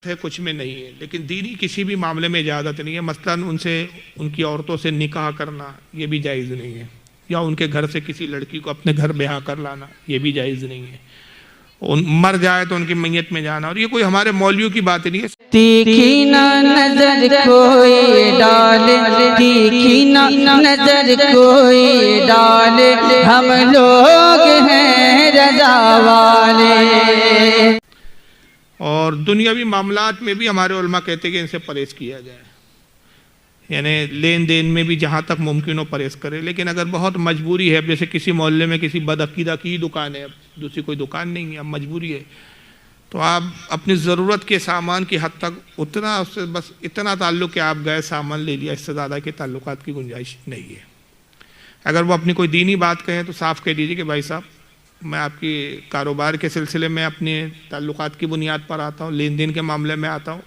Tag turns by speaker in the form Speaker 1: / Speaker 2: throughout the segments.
Speaker 1: ہے کچھ میں نہیں ہے، لیکن دینی کسی بھی معاملے میں اجازت نہیں ہے۔ مثلاً ان کی عورتوں سے نکاح کرنا یہ بھی جائز نہیں ہے، یا ان کے گھر سے کسی لڑکی کو اپنے گھر بیاہ کر لانا یہ بھی جائز نہیں ہے۔ مر جائے تو ان کی میت میں جانا، اور یہ کوئی ہمارے مولویوں کی بات نہیں ہے۔
Speaker 2: تیکھی نہ نظر کوئی ڈالے، تیکھی نہ نظر کوئی ڈالے، ہم لوگ ہیں رضا والے۔
Speaker 1: اور دنیاوی معاملات میں بھی ہمارے علماء کہتے ہیں کہ ان سے پرہیز کیا جائے، یعنی لین دین میں بھی جہاں تک ممکن ہو پرہیز کرے۔ لیکن اگر بہت مجبوری ہے، جیسے کسی محلے میں کسی بدعقیدہ کی دکان ہے، دوسری کوئی دکان نہیں ہے، اب مجبوری ہے، تو آپ اپنی ضرورت کے سامان کی حد تک اتنا، اس سے بس اتنا تعلق کہ آپ گئے سامان لے لیا، اس سے زیادہ کے تعلقات کی گنجائش نہیں ہے۔ اگر وہ اپنی کوئی دینی بات کہیں تو صاف کہہ دیجیے کہ بھائی صاحب میں آپ کی کاروبار کے سلسلے میں اپنے تعلقات کی بنیاد پر آتا ہوں، لین دین کے معاملے میں آتا ہوں،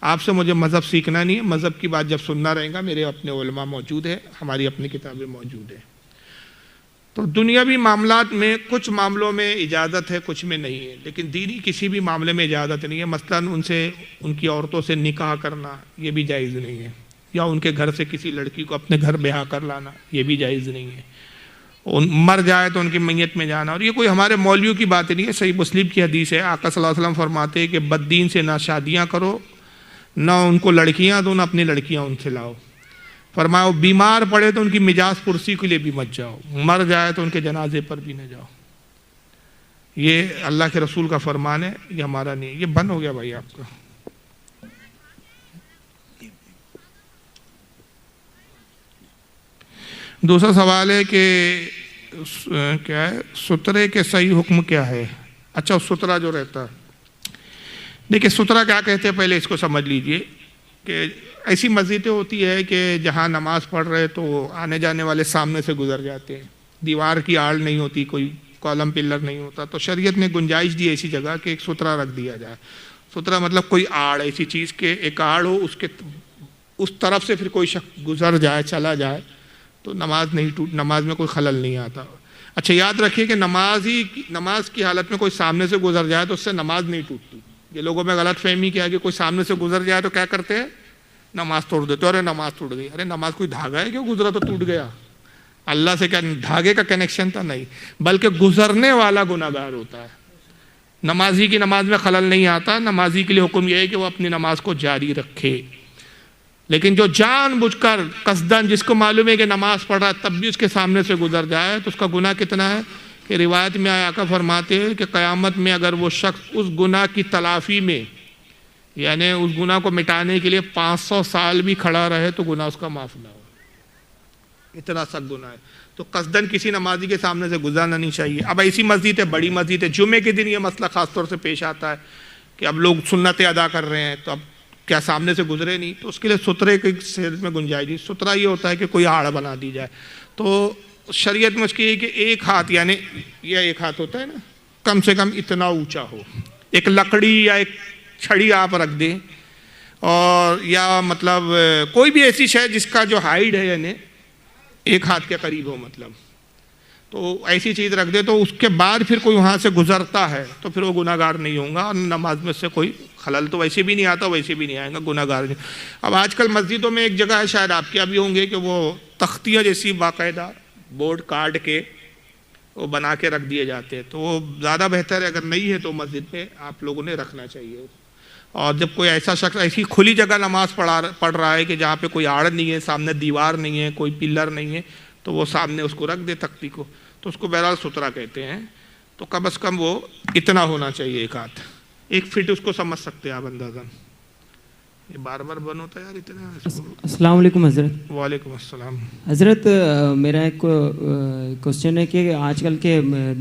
Speaker 1: آپ سے مجھے مذہب سیکھنا نہیں ہے، مذہب کی بات جب سننا رہے گا میرے اپنے علماء موجود ہیں، ہماری اپنی کتابیں موجود ہیں۔ تو دنیاوی معاملات میں کچھ معاملوں میں اجازت ہے، کچھ میں نہیں ہے، لیکن دینی کسی بھی معاملے میں اجازت نہیں ہے۔ مثلاً ان کی عورتوں سے نکاح کرنا یہ بھی جائز نہیں ہے، یا ان کے گھر سے کسی لڑکی کو اپنے گھر بیاہ کر لانا یہ بھی جائز نہیں ہے۔ مر جائے تو ان کی میت میں جانا، اور یہ کوئی ہمارے مولویوں کی بات نہیں ہے۔ صحیح مسلم کی حدیث ہے، آقا صلی اللہ علیہ وسلم فرماتے ہیں کہ بددین سے نہ شادیاں کرو، نہ ان کو لڑکیاں دو، نہ اپنی لڑکیاں ان سے لاؤ۔ فرمایا وہ بیمار پڑے تو ان کی مجاز پرسی کے لیے بھی مت جاؤ، مر جائے تو ان کے جنازے پر بھی نہ جاؤ۔ یہ اللہ کے رسول کا فرمان ہے، یہ ہمارا نہیں ہے۔ یہ بند ہو گیا بھائی آپ کا۔ دوسرا سوال ہے کہ کیا ہے سترے کے صحیح حکم کیا ہے؟ اچھا سترہ جو رہتا ہے، دیکھیں سترہ کیا کہتے ہیں پہلے اس کو سمجھ لیجئے کہ ایسی مسجدیں ہوتی ہے کہ جہاں نماز پڑھ رہے تو آنے جانے والے سامنے سے گزر جاتے ہیں، دیوار کی آڑ نہیں ہوتی، کوئی کالم پلر نہیں ہوتا، تو شریعت نے گنجائش دی ایسی جگہ کہ ایک سترہ رکھ دیا جائے۔ سترہ مطلب کوئی آڑ، ایسی چیز کہ ایک آڑ ہو، اس طرف سے پھر کوئی شخص گزر جائے، چلا جائے تو نماز میں کوئی خلل نہیں آتا۔ اچھا یاد رکھیے کہ نماز کی حالت میں کوئی سامنے سے گزر جائے تو اس سے نماز نہیں ٹوٹتی۔ یہ لوگوں میں غلط فہمی کیا کہ کوئی سامنے سے گزر جائے تو کیا کرتے ہیں، نماز توڑ دیتے، ارے نماز ٹوٹ گئی۔ ارے نماز کوئی دھاگا ہے کہ گزرا تو ٹوٹ گیا؟ اللہ سے کیا دھاگے کا کنیکشن تھا؟ نہیں، بلکہ گزرنے والا گناہگار ہوتا ہے۔ نمازی کی نماز میں خلل نہیں آتا، نمازی کے لیے حکم یہ ہے کہ وہ اپنی نماز کو جاری رکھے۔ لیکن جو جان بوجھ کر قصداً، جس کو معلوم ہے کہ نماز پڑھ رہا ہے تب بھی اس کے سامنے سے گزر جائے تو اس کا گناہ کتنا ہے کہ روایت میں آقا فرماتے ہیں کہ قیامت میں اگر وہ شخص اس گناہ کی تلافی میں، یعنی اس گناہ کو مٹانے کے لیے 500 سال بھی کھڑا رہے تو گناہ اس کا معاف نہ ہو، اتنا سخت گناہ ہے۔ تو قصداً کسی نمازی کے سامنے سے گزرنا نہیں چاہیے۔ اب ایسی مسجد ہے، بڑی مسجد ہے، جمعے کے دن یہ مسئلہ خاص طور سے پیش آتا ہے کہ اب لوگ سنتیں ادا کر رہے ہیں تو اب کیا سامنے سے گزرے نہیں، تو اس کے لیے سترے کی صورت میں گنجائش دی۔ سترہ یہ ہوتا ہے کہ کوئی آڑ بنا دی جائے، تو شریعت میں اس کی ہے کہ ایک ہاتھ، یعنی یہ ایک ہاتھ ہوتا ہے نا، کم سے کم اتنا اونچا ہو، ایک لکڑی یا ایک چھڑی آپ رکھ دیں، اور یا مطلب کوئی بھی ایسی شے جس کا جو ہائٹ ہے یعنی ایک ہاتھ کے قریب ہو، مطلب تو ایسی چیز رکھ دے، تو اس کے بعد پھر کوئی وہاں سے گزرتا ہے تو پھر وہ گناہگار نہیں ہوگا، اور نماز میں سے کوئی خلل تو ویسے بھی نہیں آتا، ویسے بھی نہیں آئے گا، گناہگار نہیں۔ اب آج کل مسجدوں میں ایک جگہ ہے، شاید آپ کے بھی ہوں گے، کہ وہ تختیاں جیسی باقاعدہ بورڈ کاٹ کے وہ بنا کے رکھ دیے جاتے ہیں، تو وہ زیادہ بہتر ہے، اگر نہیں ہے تو مسجد میں آپ لوگوں نے رکھنا چاہیے۔ اور جب کوئی ایسا شخص ایسی کھلی جگہ نماز پڑھ رہا ہے کہ جہاں پہ کوئی آڑ نہیں ہے، سامنے دیوار نہیں ہے، کوئی پلر نہیں ہے، تو وہ سامنے اس کو رکھ دے تختی کو، تو اس کو بہرحال سترہ کہتے ہیں۔ تو کم از کم وہ اتنا ہونا چاہیے، ایک ہاتھ، 1 فٹ اس کو سمجھ سکتے ہیں آپ اندازاً۔ یہ بار بار بن ہوتا ہے یار اتنا۔
Speaker 2: السلام علیکم حضرت۔
Speaker 1: وعلیکم السلام۔
Speaker 2: حضرت میرا ایک کوشچن ہے کہ آج کل کے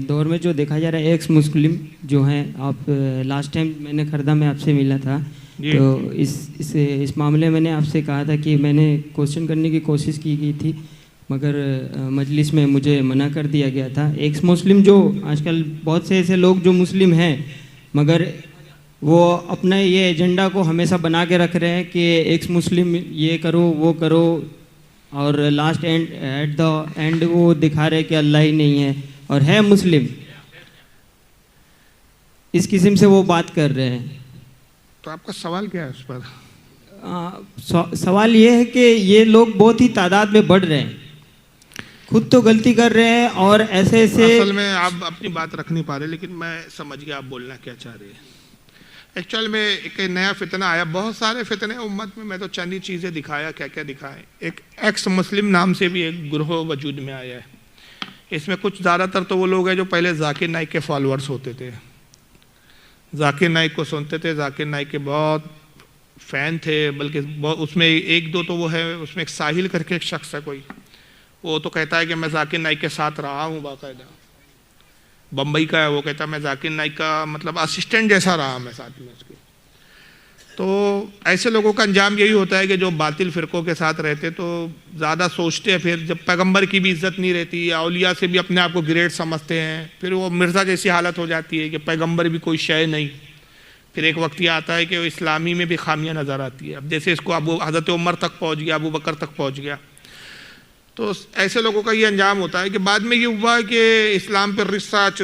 Speaker 2: دور میں جو دیکھا جا رہا ہے ایکس مسلم جو ہیں، آپ لاسٹ ٹائم میں نے کھردہ میں آپ سے ملا تھا تو اس معاملے میں نے آپ سے کہا تھا کہ میں نے کوشچن کرنے کی کوشش کی تھی، مگر مجلس میں مجھے منع کر دیا گیا تھا۔ ایکس مسلم جو آج کل بہت سے ایسے لوگ جو مسلم ہیں مگر وہ اپنا یہ ایجنڈا کو ہمیشہ بنا کے رکھ رہے ہیں کہ ایکس مسلم یہ کرو وہ کرو، اور لاسٹ ایٹ دا اینڈ وہ دکھا رہے کہ اللہ ہی نہیں ہے اور ہے مسلم، اس قسم سے وہ بات کر رہے ہیں۔
Speaker 1: تو آپ کا سوال کیا ہے اس پر؟
Speaker 2: سوال یہ ہے کہ یہ لوگ بہت ہی تعداد میں بڑھ رہے ہیں, خود تو غلطی کر رہے ہیں اور ایسے
Speaker 1: اصل میں آپ اپنی بات رکھ نہیں پا رہے, لیکن میں سمجھ گیا آپ بولنا کیا چاہ رہے ہیں. ایکچوئل میں ایک نیا فتنہ آیا, بہت سارے فتنے امت میں تو چند ہی چیزیں دکھایا, کیا کیا دکھائیں. ایک ایکس مسلم نام سے بھی ایک گروہ وجود میں آیا ہے. اس میں کچھ زیادہ تر تو وہ لوگ ہیں جو پہلے ذاکر نائک کے فالوورز ہوتے تھے, ذاکر نائک کو سنتے تھے, ذاکر نائک کے بہت فین تھے, بلکہ اس میں ایک دو تو وہ ہے, اس میں ایک ساحل کر کے ایک شخص ہے کوئی, وہ تو کہتا ہے کہ میں ذاکر نائک کے ساتھ رہا ہوں باقاعدہ, بمبئی کا ہے, وہ کہتا ہے میں ذاکر نائک کا مطلب اسسٹنٹ جیسا رہا میں ساتھ میں اس کے. تو ایسے لوگوں کا انجام یہی ہوتا ہے کہ جو باطل فرقوں کے ساتھ رہتے تو زیادہ سوچتے ہیں, پھر جب پیغمبر کی بھی عزت نہیں رہتی, یا اولیاء سے بھی اپنے آپ کو گریٹ سمجھتے ہیں, پھر وہ مرزا جیسی حالت ہو جاتی ہے کہ پیغمبر بھی کوئی شے نہیں. پھر ایک وقت یہ آتا ہے کہ وہ اسلامی میں بھی خامیاں نظر آتی ہے. اب جیسے اس کو حضرت عمر تک پہنچ گیا, ابو بکر تک پہنچ گیا, تو ایسے لوگوں کا یہ انجام ہوتا ہے کہ بعد میں یہ ہوا کہ اسلام پر ریسرچ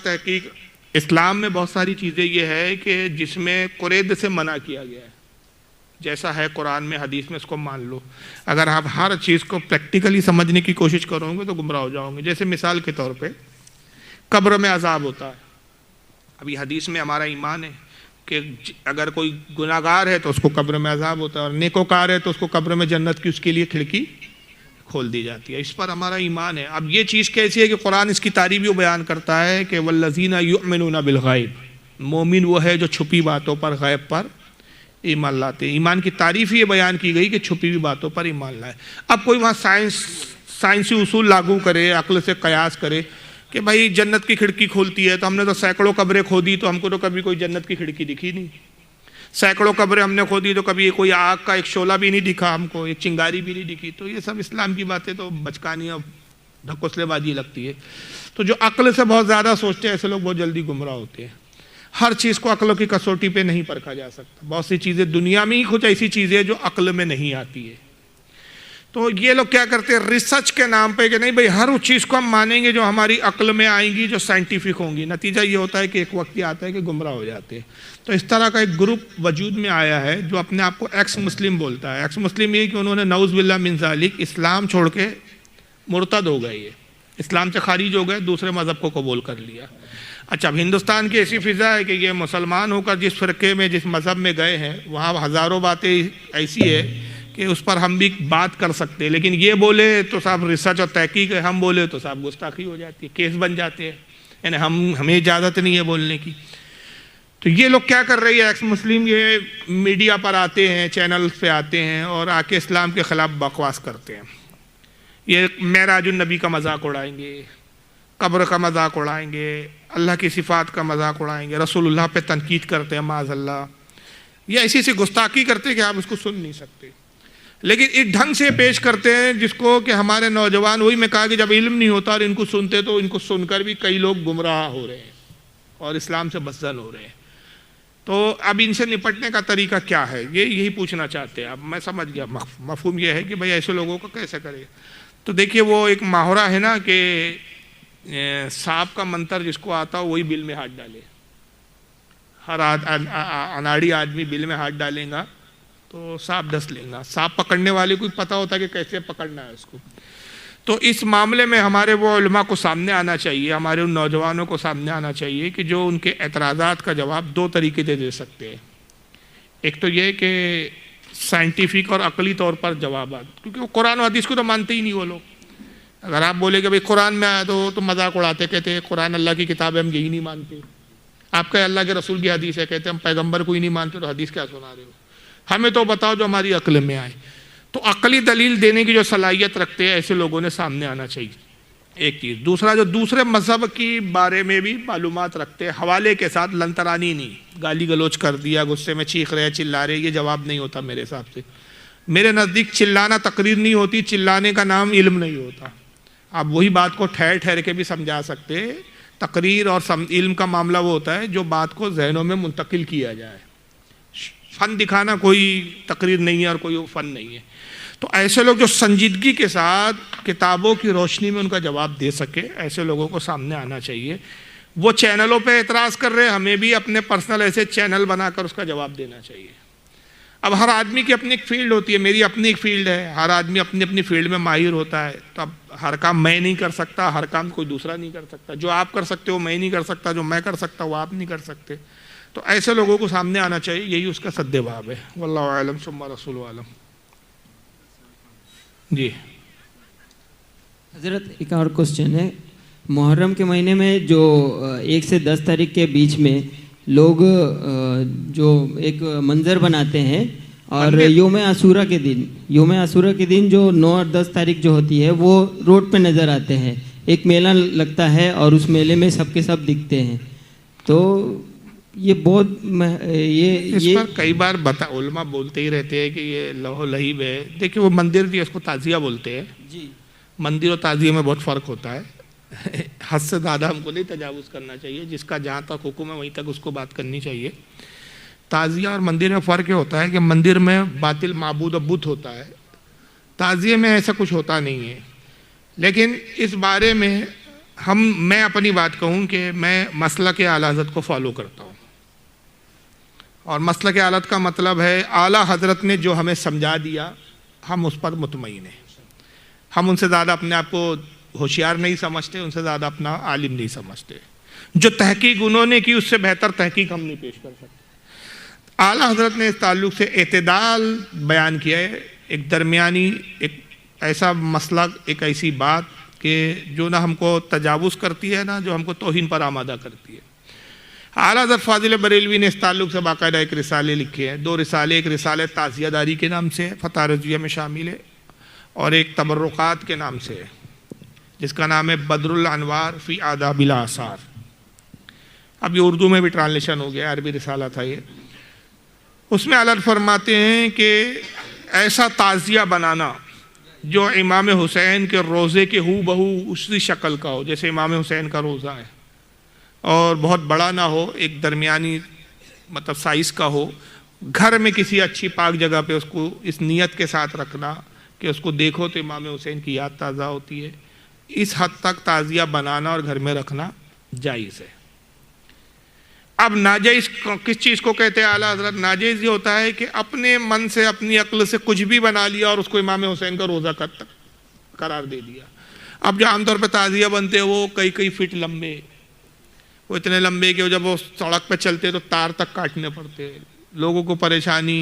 Speaker 1: تحقیق. اسلام میں بہت ساری چیزیں یہ ہے کہ جس میں قرید سے منع کیا گیا ہے, جیسا ہے قرآن میں حدیث میں اس کو مان لو. اگر آپ ہر چیز کو پریکٹیکلی سمجھنے کی کوشش کرو گے تو گمراہ ہو جاؤ گے. جیسے مثال کے طور پہ قبر میں عذاب ہوتا ہے. ابھی حدیث میں ہمارا ایمان ہے کہ اگر کوئی گناہ گار ہے تو اس کو قبر میں عذاب ہوتا ہے, اور نیکوکار ہے تو اس کو قبر میں جنت کی اس کے لیے کھڑکی کھول دی جاتی ہے. اس پر ہمارا ایمان ہے. اب یہ چیز کیسی ہے کہ قرآن اس کی تعریف بھی بیان کرتا ہے کہ والذین یؤمنون بالغیب, مومن وہ ہے جو چھپی باتوں پر, غیب پر ایمان لاتے ہیں. ایمان کی تعریف یہ بیان کی گئی کہ چھپی ہوئی باتوں پر ایمان لائے. اب کوئی وہاں سائنسی اصول لاگو کرے, عقل سے قیاس کرے کہ بھائی جنت کی کھڑکی کھولتی ہے, تو ہم نے تو سینکڑوں قبریں کھودی تو ہم کو تو کبھی کوئی جنت کی کھڑکی دکھی نہیں. سینکڑوں قبریں ہم نے کھودی تو کبھی کوئی آگ کا ایک شعلہ بھی نہیں دکھا ہم کو, ایک چنگاری بھی نہیں دکھی. تو یہ سب اسلام کی باتیں تو بچکانی اور ڈھکوسلے بازی لگتی ہے. تو جو عقل سے بہت زیادہ سوچتے ہیں ایسے لوگ بہت جلدی گمراہ ہوتے ہیں. ہر چیز کو عقلوں کی کسوٹی پہ نہیں پرکھا جا سکتا. بہت سی چیزیں دنیا میں ہی کچھ ایسی چیزیں جو عقل میں نہیں آتی ہے. تو یہ لوگ کیا کرتے ہیں ریسرچ کے نام پہ کہ نہیں بھائی ہر اس چیز کو ہم مانیں گے جو ہماری عقل میں آئیں گی, جو سائنٹیفک ہوں گی. نتیجہ یہ ہوتا ہے کہ ایک وقت یہ آتا ہے کہ گمراہ ہو جاتے ہیں. تو اس طرح کا ایک گروپ وجود میں آیا ہے جو اپنے آپ کو ایکس مسلم بولتا ہے. ایکس مسلم یہ کہ انہوں نے نعوذ باللہ من ذالک اسلام چھوڑ کے مرتد ہو گئے, یہ اسلام سے خارج ہو گئے, دوسرے مذہب کو قبول کر لیا. اچھا, اب ہندوستان کی ایسی فضا ہے کہ یہ مسلمان ہو کر جس فرقے میں جس مذہب میں گئے ہیں وہاں ہزاروں باتیں ایسی ہے کہ اس پر ہم بھی بات کر سکتے ہیں, لیکن یہ بولے تو صاحب ریسرچ اور تحقیق ہے, ہم بولے تو صاحب گستاخی ہو جاتی ہے, کیس بن جاتے ہیں, یعنی ہمیں اجازت نہیں ہے بولنے کی. تو یہ لوگ کیا کر رہی ہے ایکس مسلم, یہ میڈیا پر آتے ہیں, چینلز پہ آتے ہیں اور آ کے اسلام کے خلاف بکواس کرتے ہیں. یہ معراج النبی کا مذاق اڑائیں گے, قبر کا مذاق اڑائیں گے, اللہ کی صفات کا مذاق اڑائیں گے, رسول اللہ پہ تنقید کرتے ہیں معاذ اللہ. یہ ایسی سی گستاخی کرتے ہیں کہ آپ اس کو سن نہیں سکتے, لیکن اس ڈھنگ سے پیش کرتے ہیں جس کو کہ ہمارے نوجوان, وہی میں کہا کہ جب علم نہیں ہوتا اور ان کو سنتے تو ان کو سن کر بھی کئی لوگ گمراہ ہو رہے ہیں اور اسلام سے بدزن ہو رہے ہیں. تو اب ان سے نپٹنے کا طریقہ کیا ہے, یہی پوچھنا چاہتے ہیں. اب میں سمجھ گیا مفہوم یہ ہے کہ بھائی ایسے لوگوں کو کیسے کرے. تو دیکھیے وہ ایک محاورہ ہے نا کہ سانپ کا منتر جس کو آتا ہو وہی بل میں ہاتھ ڈالے. ہر اناڑی آدمی بل میں ہاتھ ڈالے گا تو سانپ ڈس لے گا. سانپ پکڑنے والے کو پتہ ہوتا ہے کہ کیسے پکڑنا ہے اس کو. تو اس معاملے میں ہمارے وہ علماء کو سامنے آنا چاہیے, ہمارے ان نوجوانوں کو سامنے آنا چاہیے کہ جو ان کے اعتراضات کا جواب دو طریقے سے دے سکتے ہیں. ایک تو یہ کہ سائنٹیفک اور عقلی طور پر جوابات, کیونکہ وہ قرآن و حدیث کو تو مانتے ہی نہیں وہ لوگ. اگر آپ بولے کہ بھائی قرآن میں آیا تو مذاق اڑاتے, کہتے ہیں قرآن اللہ کی کتاب ہے, ہم یہی نہیں مانتے. آپ کا اللہ کے رسول کی حدیث ہے, کہتے ہیں ہم پیغمبر کو ہی نہیں مانتے, تو حدیث کیا سنا رہے ہو, ہمیں تو بتاؤ جو ہماری عقل میں آئے. تو عقلی دلیل دینے کی جو صلاحیت رکھتے ہیں ایسے لوگوں نے سامنے آنا چاہیے, ایک چیز. دوسرا, جو دوسرے مذہب کی بارے میں بھی معلومات رکھتے ہیں حوالے کے ساتھ, لنترانی نہیں, گالی گلوچ کر دیا, غصے میں چیخ رہے چلا رہے, یہ جواب نہیں ہوتا میرے حساب سے. میرے نزدیک چلانا تقریر نہیں ہوتی, چلانے کا نام علم نہیں ہوتا. آپ وہی بات کو ٹھہر ٹھہر کے بھی سمجھا سکتے. تقریر اور علم کا معاملہ وہ ہوتا ہے جو بات کو ذہنوں میں منتقل کیا جائے. فن دکھانا کوئی تقریر نہیں ہے اور کوئی فن نہیں ہے. تو ایسے لوگ جو سنجیدگی کے ساتھ کتابوں کی روشنی میں ان کا جواب دے سکے, ایسے لوگوں کو سامنے آنا چاہیے. وہ چینلوں پہ اعتراض کر رہے ہیں، ہمیں بھی اپنے پرسنل ایسے چینل بنا کر اس کا جواب دینا چاہیے۔ اب ہر آدمی کی اپنی ایک فیلڈ ہوتی ہے، میری اپنی ایک فیلڈ ہے، ہر آدمی اپنی اپنی فیلڈ میں ماہر ہوتا ہے، تو اب ہر کام میں نہیں کر سکتا، ہر کام کوئی دوسرا نہیں کر سکتا، جو آپ کر سکتے ہو میں نہیں کر سکتا، جو میں کر سکتا وہ آپ نہیں کر سکتے، تو ایسے لوگوں کو سامنے آنا چاہیے، یہی اس کا سد باب ہے۔ واللہ اعلم ثم رسول عالم۔ جی
Speaker 2: حضرت ایک اور کوسچن ہے، محرم کے مہینے میں جو 1 سے 10 تاریخ کے بیچ میں لوگ جو ایک منظر بناتے ہیں، اور یوم عاشورہ کے دن جو 9 اور 10 تاریخ جو ہوتی ہے وہ روڈ پہ نظر آتے ہیں، ایک میلہ لگتا ہے اور اس میلے میں سب کے سب دکھتے ہیں، تو یہ بہت
Speaker 1: اس پر کئی بار علماء بولتے ہی رہتے ہیں کہ یہ لہو لہیب ہے۔ دیکھیں وہ مندر بھی اس کو تعزیہ بولتے ہیں،
Speaker 2: جی
Speaker 1: مندر اور تعزیہ میں بہت فرق ہوتا ہے، حد سے زیادہ ہم کو نہیں تجاوز کرنا چاہیے، جس کا جہاں تک حکم ہے وہیں تک اس کو بات کرنی چاہیے۔ تعزیہ اور مندر میں فرق یہ ہوتا ہے کہ مندر میں باطل معبود و بت ہوتا ہے، تعزیہ میں ایسا کچھ ہوتا نہیں ہے۔ لیکن اس بارے میں میں اپنی بات کہوں کہ میں مسلک اعلیٰ حضرت کو فالو کرتا ہوں، اور مسلک اعلیٰ کا مطلب ہے اعلیٰ حضرت نے جو ہمیں سمجھا دیا ہم اس پر مطمئن ہیں، ہم ان سے زیادہ اپنے آپ کو ہوشیار نہیں سمجھتے، ان سے زیادہ اپنا عالم نہیں سمجھتے، جو تحقیق انہوں نے کی اس سے بہتر تحقیق ہم نہیں پیش کر سکتے۔ اعلیٰ حضرت نے اس تعلق سے اعتدال بیان کیا ہے، ایک درمیانی، ایک ایسا مسلک، ایک ایسی بات کہ جو نہ ہم کو تجاوز کرتی ہے نہ جو ہم کو توہین پر آمادہ کرتی ہے۔ اعلیٰ حضرت فاضل بریلوی نے اس تعلق سے باقاعدہ ایک رسالے لکھے ہیں، 2 رسالے، ایک رسالہ تعزیہ داری کے نام سے فتح رضویہ میں شامل ہے، اور ایک تبرکات کے نام سے ہے جس کا نام ہے بدر الانوار فی آداب الاثار۔ اب یہ اردو میں بھی ٹرانسلیشن ہو گیا، عربی رسالہ تھا یہ۔ اس میں اعلیٰ فرماتے ہیں کہ ایسا تعزیہ بنانا جو امام حسین کے روزے کے ہو بہو اسی شکل کا ہو، جیسے امام حسین کا روزہ ہے، اور بہت بڑا نہ ہو، ایک درمیانی مطلب سائز کا ہو، گھر میں کسی اچھی پاک جگہ پہ اس کو اس نیت کے ساتھ رکھنا کہ اس کو دیکھو تو امام حسین کی یاد تازہ ہوتی ہے، اس حد تک تعزیہ بنانا اور گھر میں رکھنا جائز ہے۔ اب ناجائز کس چیز کو کہتے ہیں اعلیٰ حضرت؟ ناجائز یہ ہوتا ہے کہ اپنے من سے اپنی عقل سے کچھ بھی بنا لیا اور اس کو امام حسین کا روزہ قرار دے دیا۔ اب جو عام طور پہ تعزیہ بنتے ہیں وہ کئی فٹ لمبے، وہ اتنے لمبے کہ جب وہ سڑک پہ چلتے تو تار تک کاٹنے پڑتے، لوگوں کو پریشانی،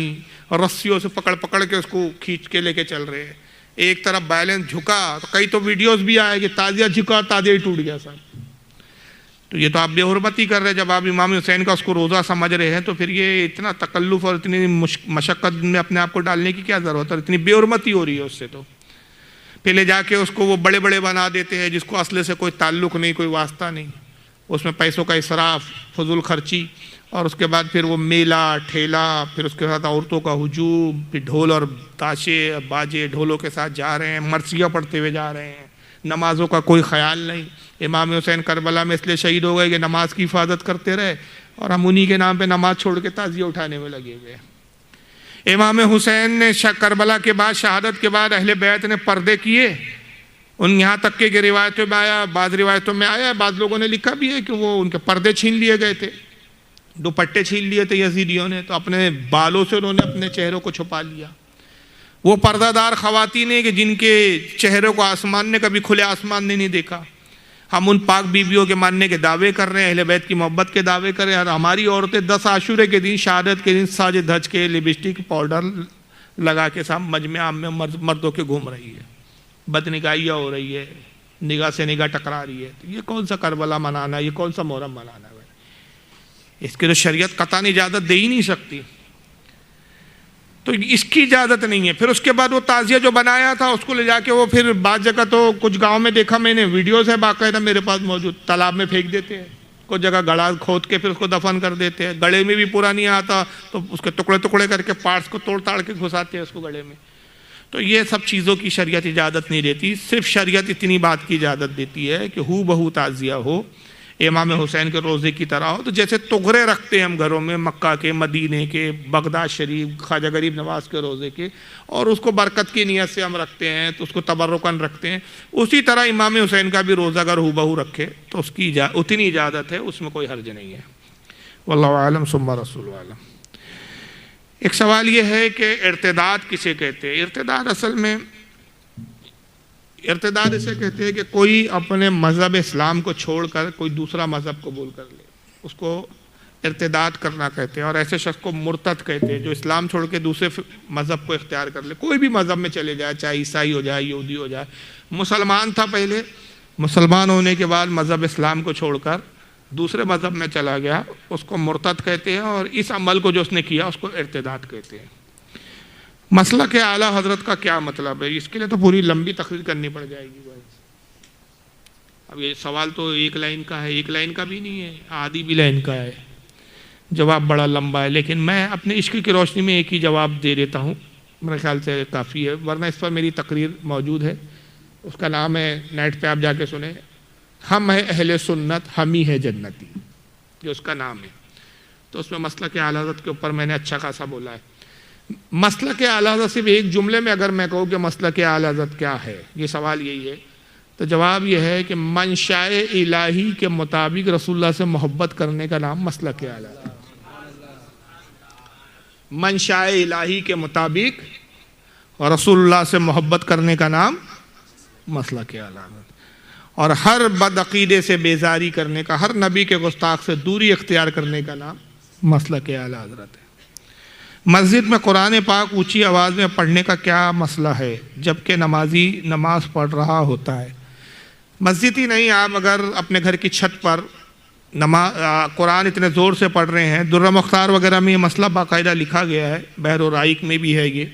Speaker 1: اور رسیوں سے پکڑ کے اس کو کھینچ کے لے کے چل رہے ہیں، ایک طرف بیلنس جھکا، تو کئی تو ویڈیوز بھی آئے کہ تعزیہ جھکا تعزیہ ہی ٹوٹ گیا صاحب۔ تو یہ تو آپ بے حرمتی کر رہے ہیں، جب آپ امام حسین کا اس کو روزہ سمجھ رہے ہیں تو پھر یہ اتنا تکلف اور اتنی مشقت میں اپنے آپ کو ڈالنے کی کیا ضرورت ہے؟ اتنی بے حرمتی ہو رہی ہے اس سے۔ تو پھر لے جا کے اس کو وہ بڑے بنا دیتے ہیں جس کو اصل سے کوئی تعلق نہیں، کوئی واسطہ نہیں، اس میں پیسوں کا اسراف، فضول خرچی، اور اس کے بعد پھر وہ میلہ ٹھیلا، پھر اس کے ساتھ عورتوں کا ہجوم، پھر ڈھول اور تاشے باجے ڈھولوں کے ساتھ جا رہے ہیں، مرثیہ پڑھتے ہوئے جا رہے ہیں، نمازوں کا کوئی خیال نہیں۔ امام حسین کربلا میں اس لیے شہید ہو گئے کہ نماز کی حفاظت کرتے رہے، اور ہم انہی کے نام پہ نماز چھوڑ کے تعزیہ اٹھانے میں لگے ہوئے۔ امام حسین نے کربلا کے بعد، شہادت کے بعد اہل بیت نے پردے کیے، ان یہاں تک کہ روایتوں میں آیا، بعض روایتوں میں آیا، بعض لوگوں نے لکھا بھی ہے کہ وہ ان کے پردے چھین لیے گئے تھے، دوپٹے چھین لیے تھے یزیدیوں نے، تو اپنے بالوں سے انہوں نے اپنے چہروں کو چھپا لیا۔ وہ پردہ دار خواتین ہیں کہ جن کے چہروں کو آسمان نے کبھی کھلے آسمان نے نہیں دیکھا۔ ہم ان پاک بیویوں کے ماننے کے دعوے کر رہے ہیں، اہل بیت کی محبت کے دعوے کر رہے ہیں، اور ہماری عورتیں 10 عاشورے کے دن، شہادت کے دن ساج دھج کے، لپسٹک پاؤڈر لگا کے ساتھ مجمع عام میں مردوں کے گھوم رہی ہے، بدنگاہیاں ہو رہی ہے، نگاہ سے نگاہ ٹکرا رہی ہے۔ تو یہ کون سا کربلا منانا ہے؟ یہ کون سا محرم منانا ہے؟ اس کی تو شریعت قطعاً اجازت دے ہی نہیں سکتی، تو اس کی اجازت نہیں ہے۔ پھر اس کے بعد وہ تعزیہ جو بنایا تھا اس کو لے جا کے وہ پھر بعض جگہ تو کچھ گاؤں میں دیکھا میں نے، ویڈیوز ہے باقاعدہ میرے پاس موجود، تالاب میں پھینک دیتے ہیں، کچھ جگہ گڑھا کھود کے پھر اس کو دفن کر دیتے ہیں، گڑے میں بھی پورا نہیں آتا تو اس کے ٹکڑے کر کے پارٹس کو توڑ تاڑ کے گھساتے ہیں اس کو گڑے میں۔ تو یہ سب چیزوں کی شریعت اجازت نہیں دیتی، صرف شریعت اتنی بات کی اجازت دیتی ہے کہ ہو بہو تعزیہ ہو، امام حسین کے روزے کی طرح ہو. تو جیسے تغرے رکھتے ہیں ہم گھروں میں مکہ کے، مدینے کے، بغداد شریف، خواجہ غریب نواز کے روزے کے، اور اس کو برکت کی نیت سے ہم رکھتے ہیں تو اس کو تبرکاً رکھتے ہیں، اسی طرح امام حسین کا بھی روزہ اگر ہو بہو رکھے تو اس کی اتنی اجازت ہے، اس میں کوئی حرج نہیں ہے. واللہ اعلم ثم رسول عالم. ایک سوال یہ ہے کہ ارتداد کسے کہتے ہیں؟ ارتداد اصل میں ارتداد اسے کہتے ہیں کہ کوئی اپنے مذہب اسلام کو چھوڑ کر کوئی دوسرا مذہب قبول کر لے، اس کو ارتداد کرنا کہتے ہیں. اور ایسے شخص کو مرتد کہتے ہیں جو اسلام چھوڑ کے دوسرے مذہب کو اختیار کر لے، کوئی بھی مذہب میں چلے جائے، چاہے عیسائی ہو جائے، یہودی ہو جائے. مسلمان تھا پہلے، مسلمان ہونے کے بعد مذہب اسلام کو چھوڑ کر دوسرے مذہب میں چلا گیا، اس کو مرتد کہتے ہیں. اور اس عمل کو جو اس نے کیا اس کو ارتداد کہتے ہیں. مسلک اعلیٰ حضرت کا کیا مطلب ہے؟ اس کے لیے تو پوری لمبی تقریر کرنی پڑ جائے گی بھائی. اب یہ سوال تو ایک لائن کا ہے، ایک لائن کا بھی نہیں ہے، آدھی بھی لائن کا ہے، جواب بڑا لمبا ہے. لیکن میں اپنے عشق کی روشنی میں ایک ہی جواب دے دیتا ہوں، میرے خیال سے کافی ہے، ورنہ اس پر میری تقریر موجود ہے. اس کا نام ہے، نیٹ پہ آپ جا کے سنیں، ہم ہے اہل سنت، ہم ہی ہے جنتی، یہ اس کا نام ہے. تو اس میں مسلک اعلیٰ حضرت کے اوپر میں نے اچھا خاصا بولا ہے. مسلک اعلیٰ حضرت صرف ایک جملے میں اگر میں کہوں کہ مسلک اعلیٰ حضرت کیا ہے، یہ سوال یہی ہے، تو جواب یہ ہے کہ منشاء الہی کے مطابق رسول اللہ سے محبت کرنے کا نام مسلک اعلیٰ حضرت. منشاء الہی کے مطابق رسول اللہ سے محبت کرنے کا نام مسلک اعلیٰ حضرت. اور ہر بد عقیدے سے بیزاری کرنے کا، ہر نبی کے گستاخ سے دوری اختیار کرنے کا نام مسلک اعلیٰ حضرت ہے. مسجد میں قرآن پاک اونچی آواز میں پڑھنے کا کیا مسئلہ ہے جبکہ نمازی نماز پڑھ رہا ہوتا ہے؟ مسجد ہی نہیں، آپ اگر اپنے گھر کی چھت پر قرآن اتنے زور سے پڑھ رہے ہیں، درہ مختار وغیرہ میں یہ مسئلہ باقاعدہ لکھا گیا ہے، بحر الرائق میں بھی ہے یہ،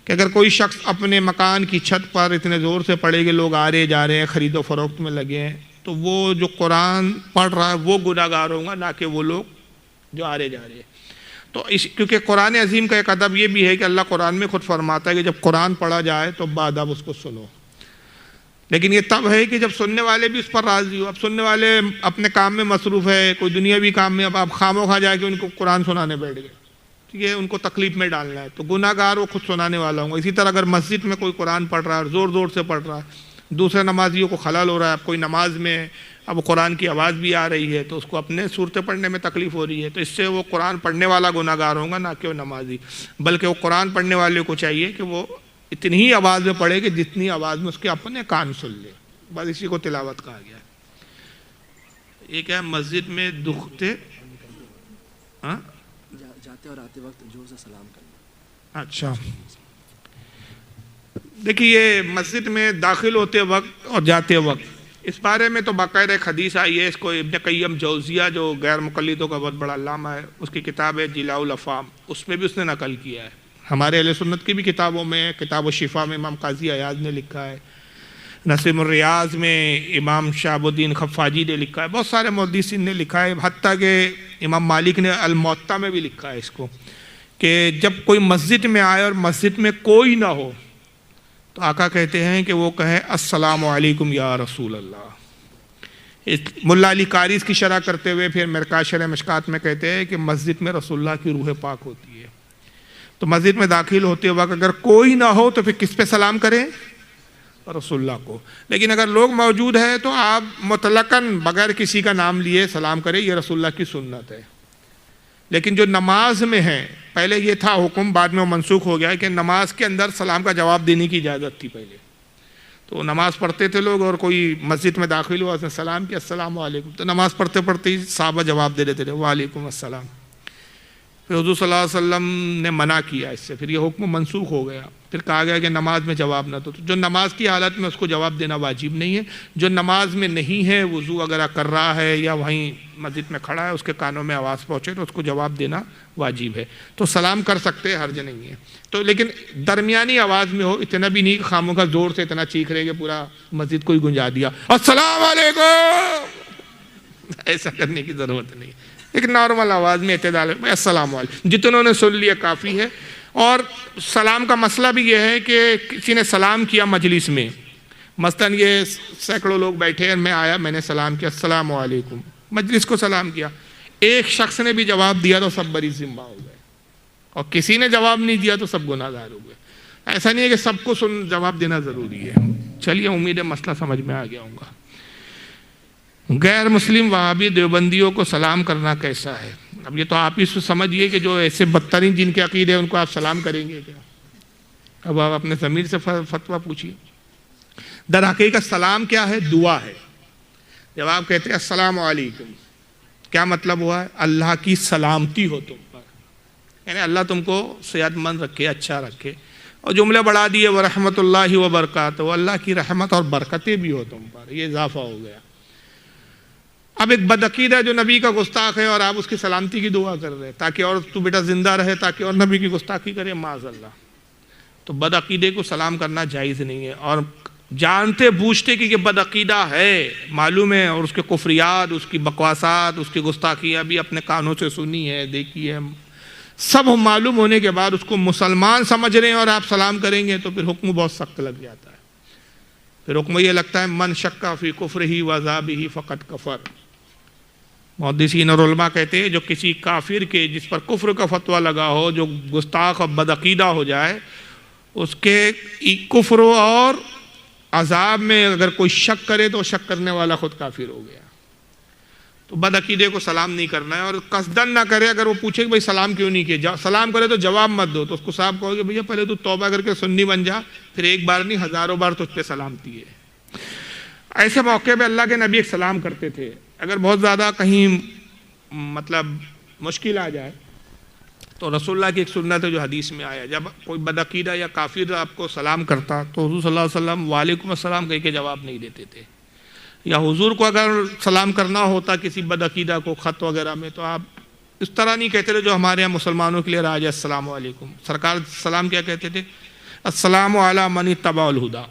Speaker 1: کہ اگر کوئی شخص اپنے مکان کی چھت پر اتنے زور سے پڑھے کہ لوگ آ رہے جا رہے ہیں، خرید و فروخت میں لگے ہیں، تو وہ جو قرآن پڑھ رہا ہے وہ گناہ گار ہوگا، نہ کہ وہ لوگ جو آ رہے جا رہے ہیں. تو کیونکہ قرآن عظیم کا ایک ادب یہ بھی ہے کہ اللہ قرآن میں خود فرماتا ہے کہ جب قرآن پڑھا جائے تو بادب اس کو سنو. لیکن یہ تب ہے کہ جب سننے والے بھی اس پر راضی ہو. اب سننے والے اپنے کام میں مصروف ہے، کوئی دنیاوی کام میں، اب آپ خاموخواہ جا کے ان کو قرآن سنانے بیٹھ گئے، ٹھیک ہے، ان کو تکلیف میں ڈالنا ہے، تو گناہ گار وہ خود سنانے والا ہوں گا. اسی طرح اگر مسجد میں کوئی قرآن پڑھ رہا ہے اور زور زور سے پڑھ رہا ہے، دوسرے نمازیوں کو خلل ہو رہا ہے، اب کوئی نماز میں اب قرآن کی آواز بھی آ رہی ہے تو اس کو اپنے صورتیں پڑھنے میں تکلیف ہو رہی ہے، تو اس سے وہ قرآن پڑھنے والا گناہ گار ہوگا، نہ کہ وہ نمازی. بلکہ وہ قرآن پڑھنے والے کو چاہیے کہ وہ اتنی ہی آواز میں پڑھے کہ جتنی آواز میں اس کے اپنے کان سن لے. بس اسی کو تلاوت کہا گیا ہے. یہ کیا ہے؟ مسجد میں دکھتے
Speaker 3: جاتے اور آتے وقت زور سے سلام کرنا.
Speaker 1: اچھا، دیکھیے مسجد میں داخل ہوتے وقت اور جاتے وقت اس بارے میں تو باقاعدہ ایک حدیث آئی ہے. اس کو ابن قیم جوزیہ جو غیر مقلدوں کا بہت بڑا علامہ ہے، اس کی کتاب ہے جلاء الافہام، اس میں بھی اس نے نقل کیا ہے. ہمارے اہل سنت کی بھی کتابوں میں، کتاب الشفا میں امام قاضی عیاض نے لکھا ہے، نسیم الریاض میں امام شہاب الدین خفاجی نے لکھا ہے، بہت سارے محدثین نے لکھا ہے، حتیٰ کہ امام مالک نے الموطا میں بھی لکھا ہے اس کو، کہ جب کوئی مسجد میں آئے اور مسجد میں کوئی نہ ہو تو آقا کہتے ہیں کہ وہ کہے السلام علیکم یا رسول اللہ. ملا علی قاری اس کی شرح کرتے ہوئے پھر مرکات شرح مشکات میں کہتے ہیں کہ مسجد میں رسول اللہ کی روح پاک ہوتی ہے. تو مسجد میں داخل ہوتے وقت اگر کوئی نہ ہو تو پھر کس پہ سلام کریں؟ رسول اللہ کو. لیکن اگر لوگ موجود ہیں تو آپ مطلقاً بغیر کسی کا نام لیے سلام کریں، یہ رسول اللہ کی سنت ہے. لیکن جو نماز میں ہیں، پہلے یہ تھا حکم، بعد میں وہ منسوخ ہو گیا کہ نماز کے اندر سلام کا جواب دینے کی اجازت تھی پہلے. تو نماز پڑھتے تھے لوگ اور کوئی مسجد میں داخل ہوا، اس نے سلام کیا السلام علیکم، تو نماز پڑھتے پڑھتے ہی صحابہ جواب دے دیتے تھے وعلیکم السلام. پھر حضور صلی اللہ علیہ وسلم نے منع کیا اس سے، پھر یہ حکم منسوخ ہو گیا. پھر کہا گیا کہ نماز میں جواب نہ دو. تو جو نماز کی حالت میں اس کو جواب دینا واجب نہیں ہے. جو نماز میں نہیں ہے، وضو وغیرہ کر رہا ہے یا وہیں مسجد میں کھڑا ہے، اس کے کانوں میں آواز پہنچے تو اس کو جواب دینا واجب ہے. تو سلام کر سکتے، حرج نہیں ہے. تو لیکن درمیانی آواز میں ہو، اتنا بھی نہیں کہ خاموں کا زور سے اتنا چیخ رہے کہ پورا مسجد کو ہی گنجا دیا السلام علیکم، ایسا کرنے کی ضرورت نہیں. ایک نارمل آواز میں اعتدال میں السلام علیکم، جتنوں نے سن لیا کافی ہے. اور سلام کا مسئلہ بھی یہ ہے کہ کسی نے سلام کیا مجلس میں، مثلاً یہ سینکڑوں لوگ بیٹھے ہیں، میں آیا، میں نے سلام کیا السلام علیکم، مجلس کو سلام کیا. ایک شخص نے بھی جواب دیا تو سب بری ذمہ ہو گئے, اور کسی نے جواب نہیں دیا تو سب گناہ گار ہو گئے. ایسا نہیں ہے کہ سب کو جواب دینا ضروری ہے. چلیے, امید ہے مسئلہ سمجھ میں آ گیا ہوں گا. غیر مسلم وہابی دیوبندیوں کو سلام کرنا کیسا ہے؟ اب یہ تو آپ ہی سمجھیے کہ جو ایسے بدترین جن کے عقیدے ہیں ان کو آپ سلام کریں گے کیا؟ اب آپ اپنے ضمیر سے فتویٰ پوچھیے. در حقیقت سلام کیا ہے؟ دعا ہے. جب آپ کہتے ہیں السلام علیکم, کیا مطلب ہوا ہے؟ اللہ کی سلامتی ہو تم پر, یعنی اللہ تم کو صحت مند رکھے, اچھا رکھے. اور جملے بڑھا دیے ورحمۃ اللہ وبرکاتہ, اللہ کی رحمت اور برکتیں بھی ہو تم پر, یہ اضافہ ہو گیا. اب ایک بدعقیدہ جو نبی کا گستاخ ہے اور آپ اس کی سلامتی کی دعا کر رہے ہیں تاکہ اور تو بیٹا زندہ رہے, تاکہ اور نبی کی گستاخی کرے, معاذ اللہ. تو بدعقیدے کو سلام کرنا جائز نہیں ہے, اور جانتے بوجھتے کہ یہ بدعقیدہ ہے, معلوم ہے, اور اس کے کفریات, اس کی بکواسات, اس کی گستاخیاں بھی اپنے کانوں سے سنی ہے, دیکھی ہے, سب معلوم ہونے کے بعد اس کو مسلمان سمجھ رہے ہیں اور آپ سلام کریں گے تو پھر حکم بہت سخت لگ جاتا ہے. پھر حکم یہ لگتا ہے من شک فی کفرہ وعذابہ فقد کفر. محدثین اور علماء کہتے ہیں جو کسی کافر کے جس پر کفر کا فتویٰ لگا ہو, جو گستاخ اور بدعقیدہ ہو جائے, اس کے کفر اور عذاب میں اگر کوئی شک کرے تو شک کرنے والا خود کافر ہو گیا. تو بدعقیدے کو سلام نہیں کرنا ہے, اور قصدن نہ کرے. اگر وہ پوچھے کہ بھائی سلام کیوں نہیں کیے, سلام کرے تو جواب مت دو, تو اس کو صاحب کہو کہ بھیا پہلے تو توبہ کر کے سنی بن جا, پھر ایک بار نہیں ہزاروں بار تجھ پہ سلامتی ہے. ایسے موقع پہ اللہ کے نبی ایک سلام کرتے تھے. اگر بہت زیادہ کہیں مطلب مشکل آ جائے تو رسول اللہ کی ایک سنت ہے جو حدیث میں آیا, جب کوئی بدعقیدہ یا کافر آپ کو سلام کرتا تو حضور صلی اللہ علیہ وسلم وعلیکم السلام کہہ کے جواب نہیں دیتے تھے. یا حضور کو اگر سلام کرنا ہوتا کسی بدعقیدہ کو خط وغیرہ میں, تو آپ اس طرح نہیں کہتے تھے جو ہمارے یہاں مسلمانوں کے لیے راج ہے السلام علیکم. سرکار سلام کیا کہتے تھے؟ السلام علی من اتبع الہدی.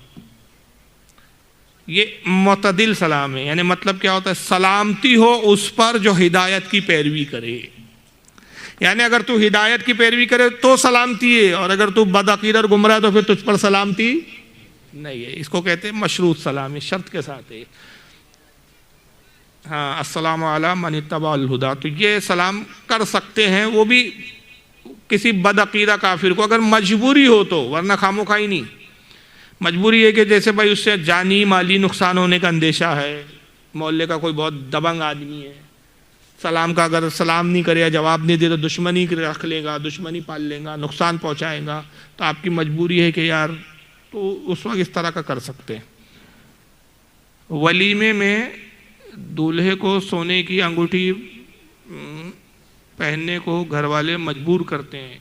Speaker 1: یہ معتدل سلام ہے, یعنی مطلب کیا ہوتا ہے؟ سلامتی ہو اس پر جو ہدایت کی پیروی کرے. یعنی اگر تو ہدایت کی پیروی کرے تو سلامتی ہے, اور اگر تو بدعقیدہ اور گمراہ تو پھر تجھ پر سلامتی نہیں ہے. اس کو کہتے ہیں مشروط سلام, شرط کے ساتھ ہے. ہاں, السلام علی من اتبع الہدی, تو یہ سلام کر سکتے ہیں وہ بھی کسی بدعقیدہ کافر کو اگر مجبوری ہو تو, ورنہ خاموخواہ نہیں. مجبوری ہے کہ جیسے بھائی اس سے جانی مالی نقصان ہونے کا اندیشہ ہے, محلے کا کوئی بہت دبنگ آدمی ہے, سلام کا اگر سلام نہیں کرے یا جواب نہیں دے تو دشمنی رکھ لے گا, دشمنی پال لے گا, نقصان پہنچائے گا, تو آپ کی مجبوری ہے کہ یار, تو اس وقت اس طرح کا کر سکتے ہیں. ولیمے میں دولہے کو سونے کی انگوٹھی پہننے کو گھر والے مجبور کرتے ہیں,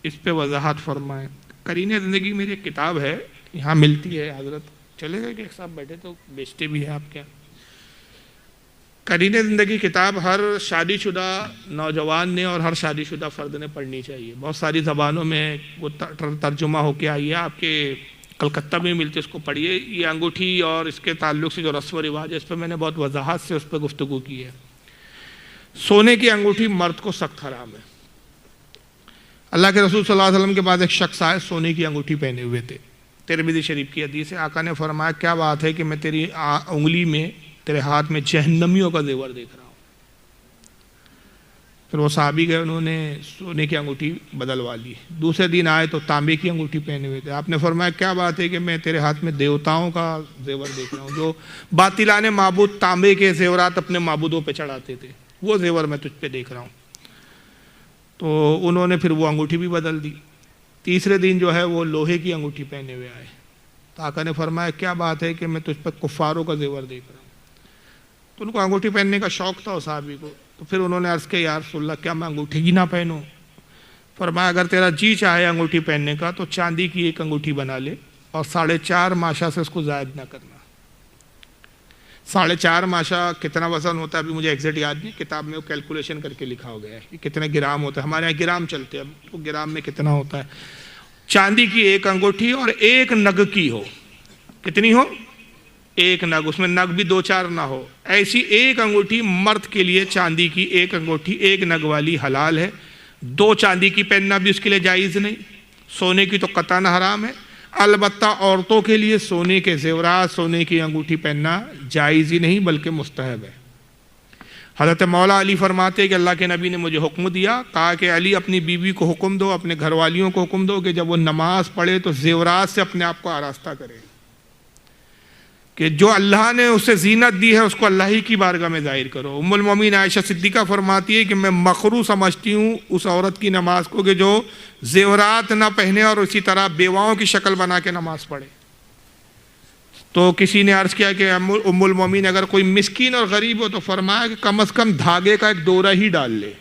Speaker 1: اس پہ وضاحت فرمائیں. قرین زندگی میری ایک کتاب ہے, یہاں ملتی ہے, حضرت چلے گئے کہ ایک صاحب بیٹھے تو بیچتے بھی ہیں آپ کیا. قرین زندگی کتاب ہر شادی شدہ نوجوان نے اور ہر شادی شدہ فرد نے پڑھنی چاہیے. بہت ساری زبانوں میں وہ ترجمہ ہو کے آئی ہے, آپ کے کلکتہ میں ملتے, اس کو پڑھیے. یہ انگوٹھی اور اس کے تعلق سے جو رسم و رواج ہے اس پہ میں نے بہت وضاحت سے اس پہ گفتگو کی ہے. سونے کی انگوٹھی مرد کو سخت حرام ہے. اللہ کے رسول صلی اللہ علیہ وسلم کے بعد ایک شخص آئے, سونے کی انگوٹھی پہنے ہوئے تھے. ترمذی شریف کی حدیث ہے. آقا نے فرمایا کیا بات ہے کہ میں تیری انگلی میں, تیرے ہاتھ میں جہنمیوں کا زیور دیکھ رہا ہوں. پھر وہ صحابی گئے, انہوں نے سونے کی انگوٹھی بدلوا لی. دوسرے دن آئے تو تانبے کی انگوٹھی پہنے ہوئے تھے. آپ نے فرمایا کیا بات ہے کہ میں تیرے ہاتھ میں دیوتاؤں کا زیور دیکھ رہا ہوں, جو باطلان معبود تانبے کے زیورات اپنے معبودوں پہ چڑھاتے تھے, وہ زیور میں تجھ پہ دیکھ رہا ہوں. تو انہوں نے پھر وہ انگوٹھی بھی بدل دی. تیسرے دن جو ہے وہ لوہے کی انگوٹھی پہنے ہوئے آئے. تو آقا نے فرمایا کیا بات ہے کہ میں تجھ پہ کفاروں کا زیور دیکھ رہا ہوں. تو ان کو انگوٹھی پہننے کا شوق تھا صحابی کو. تو پھر انہوں نے عرض کیا یا رسول اللہ کیا میں انگوٹھی ہی نہ پہنوں؟ فرمایا اگر تیرا جی چاہے انگوٹھی پہننے کا تو چاندی کی ایک انگوٹھی بنا لے, اور 4.5 ماشا سے اس کو زائد نہ کرنا. 4.5 ماشا کتنا وزن ہوتا ہے ابھی مجھے ایگزیکٹ یاد نہیں, کتاب میں وہ کیلکولیشن کر کے لکھا ہو گیا ہے کہ کتنے گرام ہوتا ہے. ہمارے یہاں گرام چلتے ہیں, اب تو گرام میں کتنا ہوتا ہے. چاندی کی ایک انگوٹھی اور ایک نگ کی ہو. کتنی ہو؟ ایک نگ, اس میں نگ بھی 2-4 نہ ہو. ایسی ایک انگوٹھی مرد کے لیے, چاندی کی ایک انگوٹھی ایک نگ والی حلال ہے. 2 چاندی کی پہننا بھی اس کے لیے جائز نہیں. سونے کی تو قطعاً حرام ہے. البتہ عورتوں کے لیے سونے کے زیورات, سونے کی انگوٹھی پہننا جائز ہی نہیں بلکہ مستحب ہے. حضرت مولا علی فرماتے ہیں کہ اللہ کے نبی نے مجھے حکم دیا، کہا کہ علی اپنی بیوی کو حکم دو، اپنے گھر والیوں کو حکم دو کہ جب وہ نماز پڑھے تو زیورات سے اپنے آپ کو آراستہ کرے، کہ جو اللہ نے اسے زینت دی ہے اس کو اللہ ہی کی بارگاہ میں ظاہر کرو۔ ام المومنین عائشہ صدیقہ فرماتی ہے کہ میں مکروہ سمجھتی ہوں اس عورت کی نماز کو کہ جو زیورات نہ پہنے اور اسی طرح بیواؤں کی شکل بنا کے نماز پڑھے۔ تو کسی نے عرض کیا کہ ام المومنین اگر کوئی مسکین اور غریب ہو تو فرمایا کہ کم از کم دھاگے کا ایک ڈورا ہی ڈال لے۔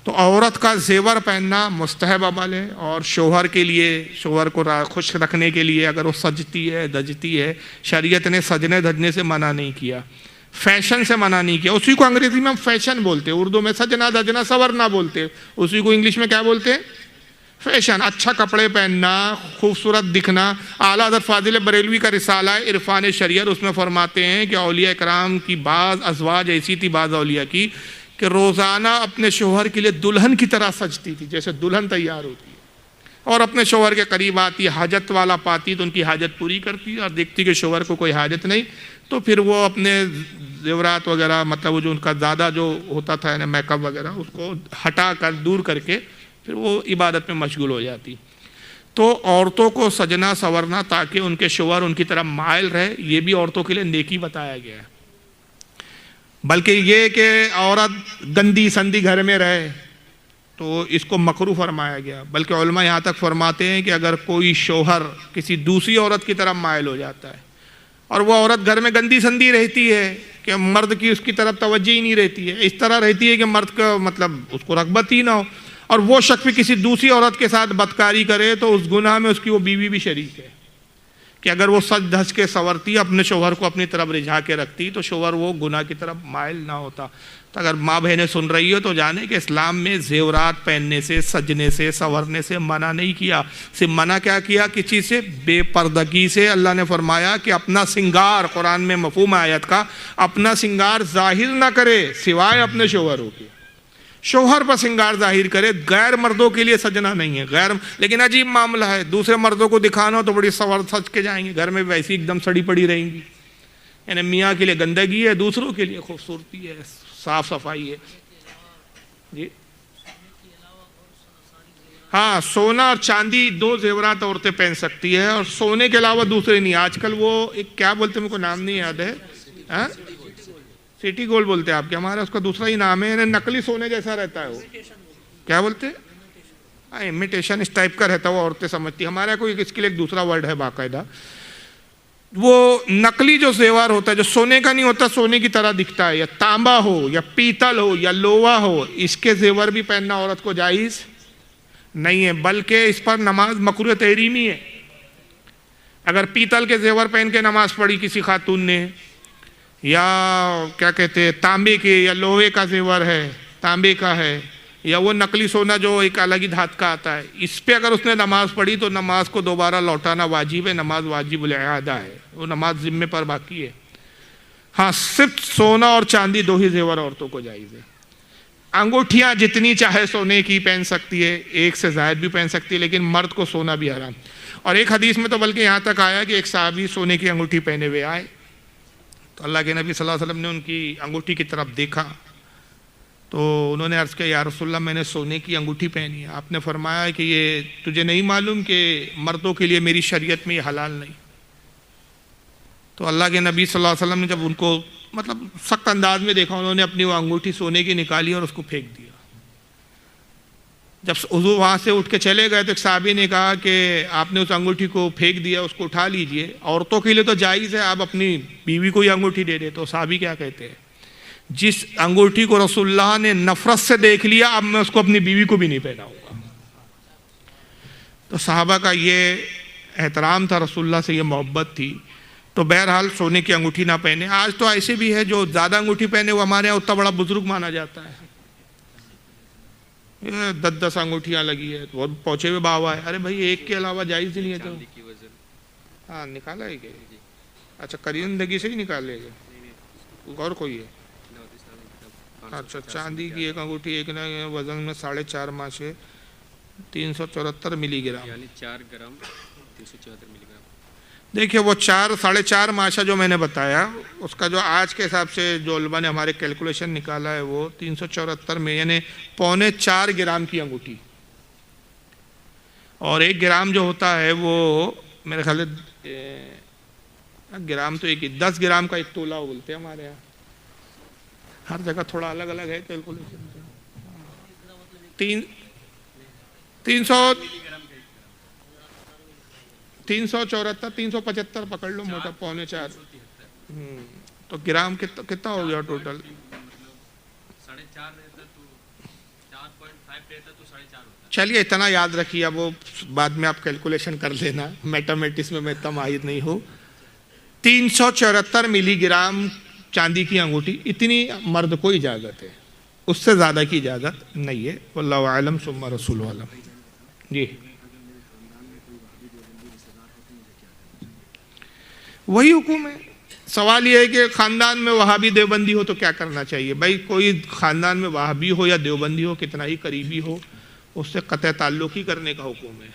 Speaker 1: تو عورت کا زیور پہننا مستحب عمل ہے، اور شوہر کے لیے، شوہر کو خوش رکھنے کے لیے اگر وہ سجتی ہے دجتی ہے، شریعت نے سجنے دھجنے سے منع نہیں کیا، فیشن سے منع نہیں کیا۔ اسی کو انگریزی میں ہم فیشن بولتے ہیں، اردو میں سجنا دجنا سورنا بولتے، اسی کو انگلش میں کیا بولتے ہیں؟ فیشن۔ اچھا کپڑے پہننا، خوبصورت دکھنا۔ اعلیٰ حضرت فاضل بریلوی کا رسالہ ہے عرفان شریعت، اس میں فرماتے ہیں کہ اولیاء کرام کی بعض ازواج ایسی تھی، بعض اولیاء کی، کہ روزانہ اپنے شوہر کے لیے دلہن کی طرح سجتی تھی، جیسے دلہن تیار ہوتی ہے، اور اپنے شوہر کے قریب آتی، حاجت والا پاتی تو ان کی حاجت پوری کرتی، اور دیکھتی کہ شوہر کو کوئی حاجت نہیں تو پھر وہ اپنے زیورات وغیرہ، مطلب وہ جو ان کا زیادہ جو ہوتا تھا یعنی میک اپ وغیرہ، اس کو ہٹا کر دور کر کے پھر وہ عبادت میں مشغول ہو جاتی۔ تو عورتوں کو سجنا سورنا تاکہ ان کے شوہر ان کی طرف مائل رہے، یہ بھی عورتوں کے لیے نیکی بتایا گیا ہے۔ بلکہ یہ کہ عورت گندی سندی گھر میں رہے تو اس کو مکروہ فرمایا گیا۔ بلکہ علماء یہاں تک فرماتے ہیں کہ اگر کوئی شوہر کسی دوسری عورت کی طرف مائل ہو جاتا ہے اور وہ عورت گھر میں گندی سندی رہتی ہے کہ مرد کی اس کی طرف توجہ ہی نہیں رہتی ہے، اس طرح رہتی ہے کہ مرد کا مطلب اس کو رغبت ہی نہ ہو، اور وہ شخص بھی کسی دوسری عورت کے ساتھ بدکاری کرے تو اس گناہ میں اس کی وہ بیوی بھی شریک ہے، کہ اگر وہ سج دھج کے سورتی اپنے شوہر کو اپنی طرف رجھا کے رکھتی تو شوہر وہ گناہ کی طرف مائل نہ ہوتا۔ تو اگر ماں بہنیں سن رہی ہو تو جانے کہ اسلام میں زیورات پہننے سے، سجنے سے، سورنے سے منع نہیں کیا، صرف منع کیا کیا؟ کسی سے بے پردگی سے۔ اللہ نے فرمایا کہ اپنا سنگار، قرآن میں مفہوم آیت کا، اپنا سنگار ظاہر نہ کرے سوائے اپنے شوہروں کے، شوہر پر سنگار ظاہر کرے، غیر مردوں کے لیے سجنا نہیں ہے۔ غیر لیکن عجیب معاملہ ہے، دوسرے مردوں کو دکھانا تو بڑی سور سج کے جائیں گے، گھر میں ویسی ایک دم سڑی پڑی رہیں گی، یعنی میاں کے لیے گندگی ہے، دوسروں کے لیے خوبصورتی ہے، صاف صفائی ہے۔ جی ہاں، سونا اور چاندی دو زیورات عورتیں پہن سکتی ہے، اور سونے کے علاوہ دوسرے نہیں۔ آج کل وہ ایک کیا بولتے ہیں، میرے کو نام نہیں یاد ہے، سٹی گولڈ بولتے ہیں آپ کے، ہمارا اس کا دوسرا ہی نام ہے، یعنی نقلی سونے جیسا رہتا ہے وہ، کیا بولتے ہیں؟ امیٹیشن اس ٹائپ کا رہتا ہے، وہ عورتیں سمجھتی، ہمارا کوئی اس کے لیے ایک دوسرا ورڈ ہے باقاعدہ۔ وہ نقلی جو زیور ہوتا ہے جو سونے کا نہیں ہوتا، سونے کی طرح دکھتا ہے، یا تانبا ہو یا پیتل ہو یا لوہا ہو، اس کے زیور بھی پہننا عورت کو جائز نہیں ہے، بلکہ اس پر نماز مکروہ تحریمی ہے۔ اگر پیتل کے زیور پہن کے نماز پڑھی کسی خاتون نے، یا کیا کہتے ہیں تانبے کے یا لوہے کا زیور ہے، تانبے کا ہے، یا وہ نقلی سونا جو ایک الگ ہی دھات کا آتا ہے، اس پہ اگر اس نے نماز پڑھی تو نماز کو دوبارہ لوٹانا واجب ہے، نماز واجب الاعادہ ہے، وہ نماز ذمے پر باقی ہے۔ ہاں، صرف سونا اور چاندی دو ہی زیور عورتوں کو جائز ہے۔ انگوٹھیاں جتنی چاہے سونے کی پہن سکتی ہے، ایک سے زائد بھی پہن سکتی ہے، لیکن مرد کو سونا بھی حرام۔ اور ایک حدیث میں تو بلکہ یہاں تک آیا کہ ایک صحابی سونے کی انگوٹھی پہنے ہوئے آئے تو اللہ کے نبی صلی اللہ علیہ وسلم نے ان کی انگوٹھی کی طرف دیکھا تو انہوں نے عرض کیا، یا رسول اللہ میں نے سونے کی انگوٹھی پہنی ہے۔ آپ نے فرمایا کہ یہ تجھے نہیں معلوم کہ مردوں کے لیے میری شریعت میں یہ حلال نہیں؟ تو اللہ کے نبی صلی اللہ علیہ وسلم نے جب ان کو مطلب سخت انداز میں دیکھا، انہوں نے اپنی وہ انگوٹھی سونے کی نکالی اور اس کو پھینک دیا۔ جب حضور وہاں سے اٹھ کے چلے گئے تو ایک صحابی نے کہا کہ آپ نے اس انگوٹھی کو پھینک دیا، اس کو اٹھا لیجئے، عورتوں کے لیے تو جائز ہے آپ اپنی بیوی کو یہ انگوٹھی دے دے۔ تو صحابی کیا کہتے ہیں، جس انگوٹھی کو رسول اللہ نے نفرت سے دیکھ لیا، اب میں اس کو اپنی بیوی کو بھی نہیں پہناؤں گا۔ تو صحابہ کا یہ احترام تھا، رسول اللہ سے یہ محبت تھی۔ تو بہرحال سونے کی انگوٹھی نہ پہنے۔ آج تو ایسے بھی ہے جو زیادہ انگوٹھی پہنے وہ ہمارے یہاں اتنا بڑا بزرگ مانا جاتا ہے، 10 انگوٹھیاں لگی ہے، بہت پہنچے ہوئے باوا ہے۔ ارے بھائی ایک کے علاوہ جائز ہی نہیں ہے تو ہاں نکالا ہے کہ اچھا کرندگی سے ہی نکالے گا، اور کوئی ہے؟ اچھا چاندی کی ایک انگوٹھی، ایک وزن میں 4.5 ماشے 374 ملی گرام،
Speaker 4: یعنی 4 گرام 374 ملی گرام۔
Speaker 1: دیکھیے وہ 4.5 ماشا جو میں نے بتایا اس کا جو آج کے حساب سے جو علماء نے ہمارے کیلکولیشن نکالا ہے وہ 374 میں یعنی 4.25 گرام کی انگوٹھی، اور 1 گرام جو ہوتا ہے وہ میرے خیال گرام تو 10 گرام کا 1 تولہ بولتے ہیں ہمارے یہاں، ہر جگہ تھوڑا الگ الگ ہے کیلکولیشن۔ 374 375 پکڑ لو موٹا، 4.25 تو گرام کتنا ہو گیا ٹوٹل؟ 4.5 چلیے اتنا یاد رکھیے، اب وہ بعد میں آپ کیلکولیشن کر لینا، میتھمیٹکس میں اتنا ماہر نہیں ہوں۔ 374 ملی گرام چاندی کی انگوٹھی، اتنی مرد کو اجازت ہے، اس سے زیادہ کی اجازت نہیں ہے، واللہ اعلم ثم رسول عالم۔ جی وہی حکم ہے۔ سوال یہ ہے کہ خاندان میں وہابی دیوبندی ہو تو کیا کرنا چاہیے؟ بھائی کوئی خاندان میں وہابی ہو یا دیوبندی ہو، کتنا ہی قریبی ہو، اس سے قطع تعلق ہی کرنے کا حکم ہے۔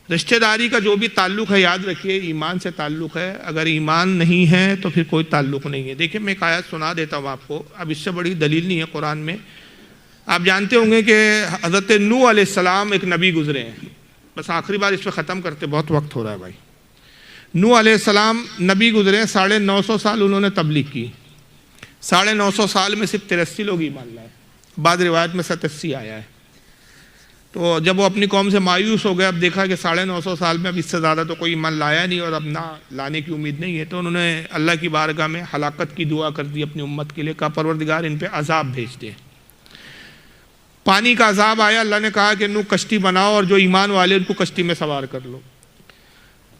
Speaker 1: رشتہ داری کا جو بھی تعلق ہے یاد رکھیے ایمان سے تعلق ہے، اگر ایمان نہیں ہے تو پھر کوئی تعلق نہیں ہے۔ دیکھیں میں ایک آیت سنا دیتا ہوں آپ کو، اب اس سے بڑی دلیل نہیں ہے قرآن میں۔ آپ جانتے ہوں گے کہ حضرت نوح علیہ السلام ایک نبی گزرے ہیں، بس آخری بار اس پہ ختم کرتے، بہت وقت ہو رہا ہے بھائی۔ نوح علیہ السلام نبی گزرے، 950 سال انہوں نے تبلیغ کی، 950 سال میں صرف 83 لوگ ایمان لائے، بعض روایت میں 87 آیا ہے۔ تو جب وہ اپنی قوم سے مایوس ہو گئے، اب دیکھا کہ 950 سال میں اب اس سے زیادہ تو کوئی ایمان لایا نہیں اور اب نہ لانے کی امید نہیں ہے، تو انہوں نے اللہ کی بارگاہ میں ہلاکت کی دعا کر دی اپنی امت کے لیے، کہا پروردگار ان پہ عذاب بھیج دے۔ پانی کا عذاب آیا، اللہ نے کہا کہ نو کشتی بناؤ اور جو ایمان والے ان کو کشتی میں سوار کر لو۔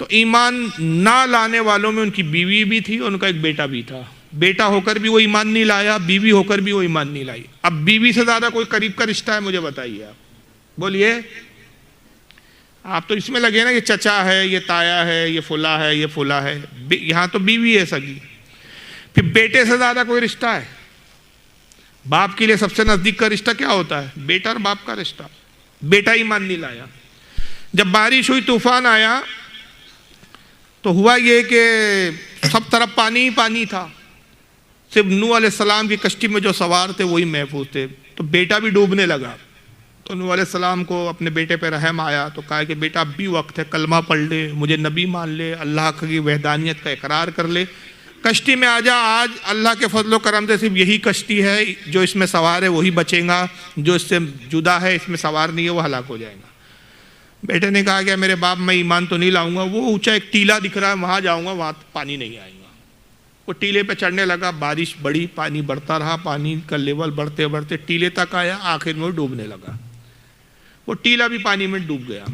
Speaker 1: تو ایمان نہ لانے والوں میں ان کی بیوی بھی تھی اور ان کا ایک بیٹا بھی تھا، بیٹا ہو کر بھی وہ ایمان نہیں لایا، بیوی ہو کر بھی وہ ایمان نہیں لائی۔ اب بیوی سے زیادہ کوئی قریب کا رشتہ ہے مجھے بتائیے آپ، بولیے۔ آپ تو اس میں لگے نا یہ چچا ہے، یہ تایا ہے، یہ فلا ہے، یہ فلا ہے، یہاں تو بیوی ہے سگی۔ پھر بیٹے سے زیادہ کوئی رشتہ ہے؟ باپ کے لیے سب سے نزدیک کا رشتہ کیا ہوتا ہے؟ بیٹا اور باپ کا رشتہ۔ بیٹا ایمان نہیں لایا، جب بارش ہوئی طوفان آیا تو ہوا یہ کہ سب طرف پانی ہی پانی تھا، صرف نوح علیہ السلام کی کشتی میں جو سوار تھے وہی محفوظ تھے، تو بیٹا بھی ڈوبنے لگا۔ تو نوح علیہ السلام کو اپنے بیٹے پہ رحم آیا، تو کہا کہ بیٹا اب بھی وقت ہے، کلمہ پڑھ لے، مجھے نبی مان لے، اللہ کی وحدانیت کا اقرار کر لے، کشتی میں آ جا، آج اللہ کے فضل و کرم سے صرف یہی کشتی ہے، جو اس میں سوار ہے وہی بچیں گا، جو اس سے جدا ہے اس میں سوار نہیں ہے وہ ہلاک ہو جائے گا۔ بیٹے نے کہا کہ میرے باپ میں ایمان تو نہیں لاؤں گا، وہ اونچا ایک ٹیلا دکھ رہا ہے وہاں جاؤں گا، وہاں پانی نہیں آئے گا۔ وہ ٹیلے پہ چڑھنے لگا، بارش بڑی، پانی بڑھتا رہا، پانی کا لیول بڑھتے بڑھتے ٹیلے تک آیا، آخر میں وہ ڈوبنے لگا، وہ ٹیلا بھی پانی میں ڈوب گیا۔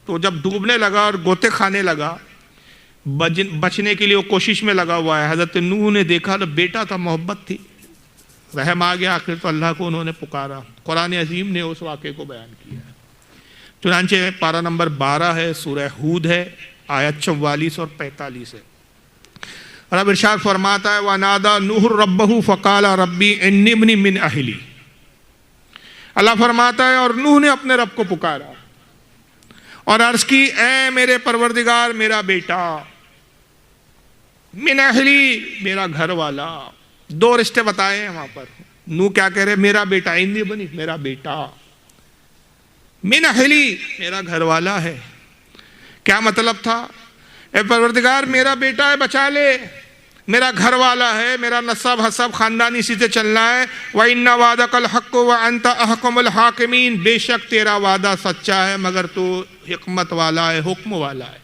Speaker 1: تو جب ڈوبنے لگا اور گوتے کھانے لگا، بچنے کے لیے وہ کوشش میں لگا ہوا ہے، حضرت نوح نے دیکھا تو بیٹا تھا، محبت تھی، رحم آ گیا، آخر تو اللہ کو انہوں نے پکارا۔ قرآن عظیم نے اس واقعے کو بیان کیا ہے۔ چنانچہ پارہ نمبر 12 ہے، سورہ ہود ہے، آیت 44 اور 45 ہے۔ رب ارشاد فرماتا ہے وَنَادَى نُوحٌ رَبَّهُ فَقَالَ رَبِّ إِنِّ ابْنِي مِنْ أَهْلِي۔ اللہ فرماتا ہے اور نوح نے اپنے رب کو پکارا اور عرض کی اے میرے پروردگار میرا بیٹا، من اہلی میرا گھر والا۔ دو رشتے بتائے ہیں وہاں پر، نوح کیا کہہ رہے؟ میرا بیٹا، انی بنی میرا بیٹا، من اہلی میرا گھر والا ہے۔ کیا مطلب تھا؟ اے پروردگار میرا بیٹا ہے، بچا لے، میرا گھر والا ہے، میرا نسب حسب خاندانی اسی سے چلنا ہے۔ وَإِنَّ وَعْدَكَ الْحَقُّ وَأَنْتَ أَحْكَمُ الْحَاكِمِينَ، بے شک تیرا وعدہ سچا ہے مگر تو حکمت والا ہے، حکم والا ہے،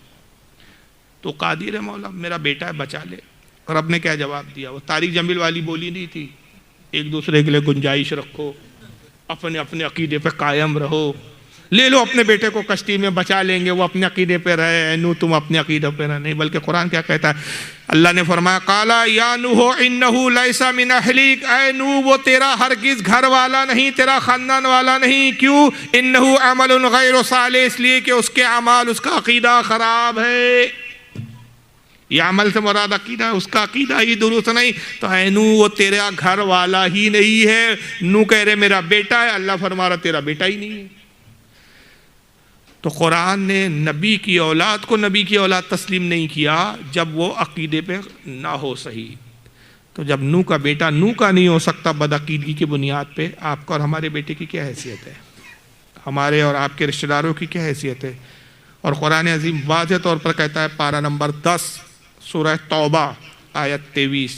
Speaker 1: تو قادر ہے مولا، میرا بیٹا ہے، بچا لے۔ رب نے کیا جواب دیا؟ وہ طارق جمیل والی بولی نہیں تھی، ایک دوسرے کے لیے گنجائش رکھو، اپنے اپنے عقیدے پہ قائم رہو، لے لو اپنے بیٹے کو کشتی میں، بچا لیں گے، وہ اپنے عقیدے پہ رہے، اے نوح تم اپنے عقیدے پہ رہے، نہیں، بلکہ قرآن کیا کہتا ہے؟ اللہ نے فرمایا قالا یا نوح انہ لیس من اہلیک، اے نوح وہ تیرا ہرگز گھر والا نہیں، تیرا خاندان والا نہیں۔ کیوں؟ انہ عمل غیر صالح، اس لیے کہ اس کے اعمال، اس کا عقیدہ خراب ہے۔ یہ عمل سے مراد عقیدہ ہے، اس کا عقیدہ ہی درست نہیں، تو اے نوح وہ تیرا گھر والا ہی نہیں ہے۔ نوح کہہ رہے میرا بیٹا ہے، اللہ فرما رہا تیرا بیٹا ہی نہیں ہے۔ تو قرآن نے نبی کی اولاد کو نبی کی اولاد تسلیم نہیں کیا جب وہ عقیدے پہ نہ ہو صحیح. تو جب نوح کا بیٹا نوح کا نہیں ہو سکتا بدعقیدگی کی بنیاد پہ، آپ کا اور ہمارے بیٹے کی کیا حیثیت ہے؟ ہمارے اور آپ کے رشتہ داروں کی کیا حیثیت ہے؟ اور قرآن عظیم واضح طور پر کہتا ہے، پارہ نمبر 10 سورہ توبہ آیت 23،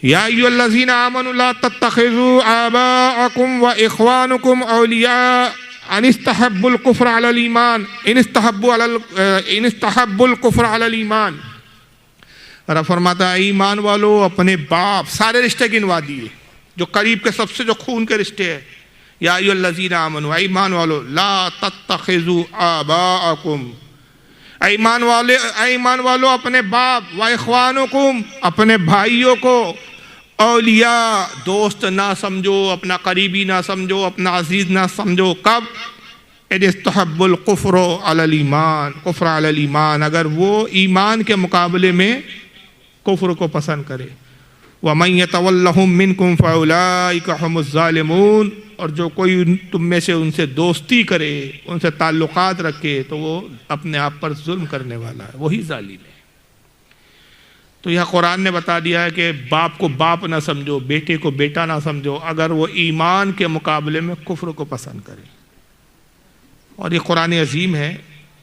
Speaker 1: یا ایھا الذین آمنوا لا تتخذوا آباءکم واخوانکم اولیاء ان استحبوا الکفر علی الایمان ان استحبوا الکفر علی الایمان. رب فرماتا ہے ایمان والو اپنے باپ، سارے رشتے گنوا دیے جو قریب کے سب سے جو خون کے رشتے ہیں. یا ایھا الذین آمنوا، ایمان والو، لا تتخذوا آباءکم، ایمان والو اپنے باپ، و اخوانکم، اپنے بھائیوں کو، اولیاء، دوست نہ سمجھو، اپنا قریبی نہ سمجھو، اپنا عزیز نہ سمجھو. کب؟ اذ استحبوا الکفر علی الایمان، کفر علی الایمان، اگر وہ ایمان کے مقابلے میں کفر کو پسند کرے. وَمَن يَتَوَلَّهُم مِّنكُمْ فَأُولَٰئِكَ هُمُ الظَّالِمُونَ، اور جو کوئی تم میں سے ان سے دوستی کرے، ان سے تعلقات رکھے، تو وہ اپنے آپ پر ظلم کرنے والا ہے، وہی ظالم ہے. تو یہ قرآن نے بتا دیا ہے کہ باپ کو باپ نہ سمجھو، بیٹے کو بیٹا نہ سمجھو اگر وہ ایمان کے مقابلے میں کفر کو پسند کرے. اور یہ قرآن عظیم ہے،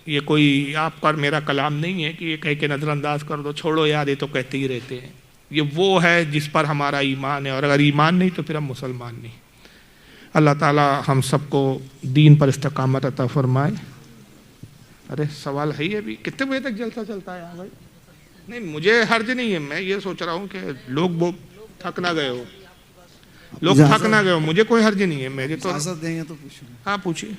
Speaker 1: یہ کوئی آپ کا میرا کلام نہیں ہے کہ یہ کہہ کے نظر انداز کر دو، چھوڑو یار یہ تو کہتے ہی رہتے ہیں. یہ وہ ہے جس پر ہمارا ایمان ہے، اور اگر ایمان نہیں تو پھر ہم مسلمان نہیں. اللہ تعالی ہم سب کو دین پر استقامت عطا فرمائے. ارے سوال ہے ہی ابھی کتنے بجے تک جلسہ چلتا ہے بھائی؟ نہیں مجھے حرج نہیں ہے، میں یہ سوچ رہا ہوں کہ لوگ تھک نہ گئے ہو، تھک نہ گئے ہو، مجھے کوئی حرج نہیں ہے. میری تو
Speaker 4: اجازت دیں گے تو پوچھیں.
Speaker 1: ہاں پوچھیے.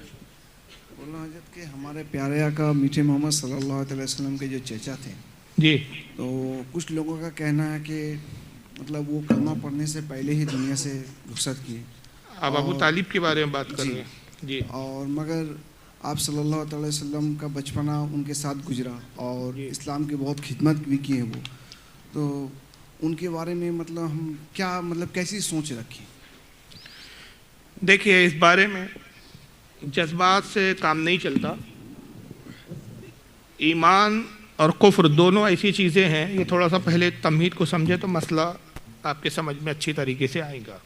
Speaker 4: بولنا حضرت کہ ہمارے پیارے آقا میٹھے محمد صلی اللہ علیہ وسلم کے جو چچا تھے
Speaker 1: جی،
Speaker 4: تو کچھ لوگوں کا کہنا ہے کہ مطلب وہ کلمہ پڑھنے سے پہلے ہی دنیا سے رخصت کیے.
Speaker 1: آپ ابو طالب کے بارے میں بات کر رہے ہیں. جی.
Speaker 4: اور مگر آپ صلی اللہ علیہ وسلم کا بچپنا ان کے ساتھ گزرا اور اسلام کی بہت خدمت بھی کی ہے وہ، تو ان کے بارے میں مطلب ہم کیا کیسی سوچ رکھیں؟
Speaker 1: دیکھیے اس بارے میں جذبات سے کام نہیں چلتا. ایمان اور کفر دونوں ایسی چیزیں ہیں، یہ تھوڑا سا پہلے تمہید کو سمجھے تو مسئلہ آپ کے سمجھ میں اچھی طریقے سے آئے گا.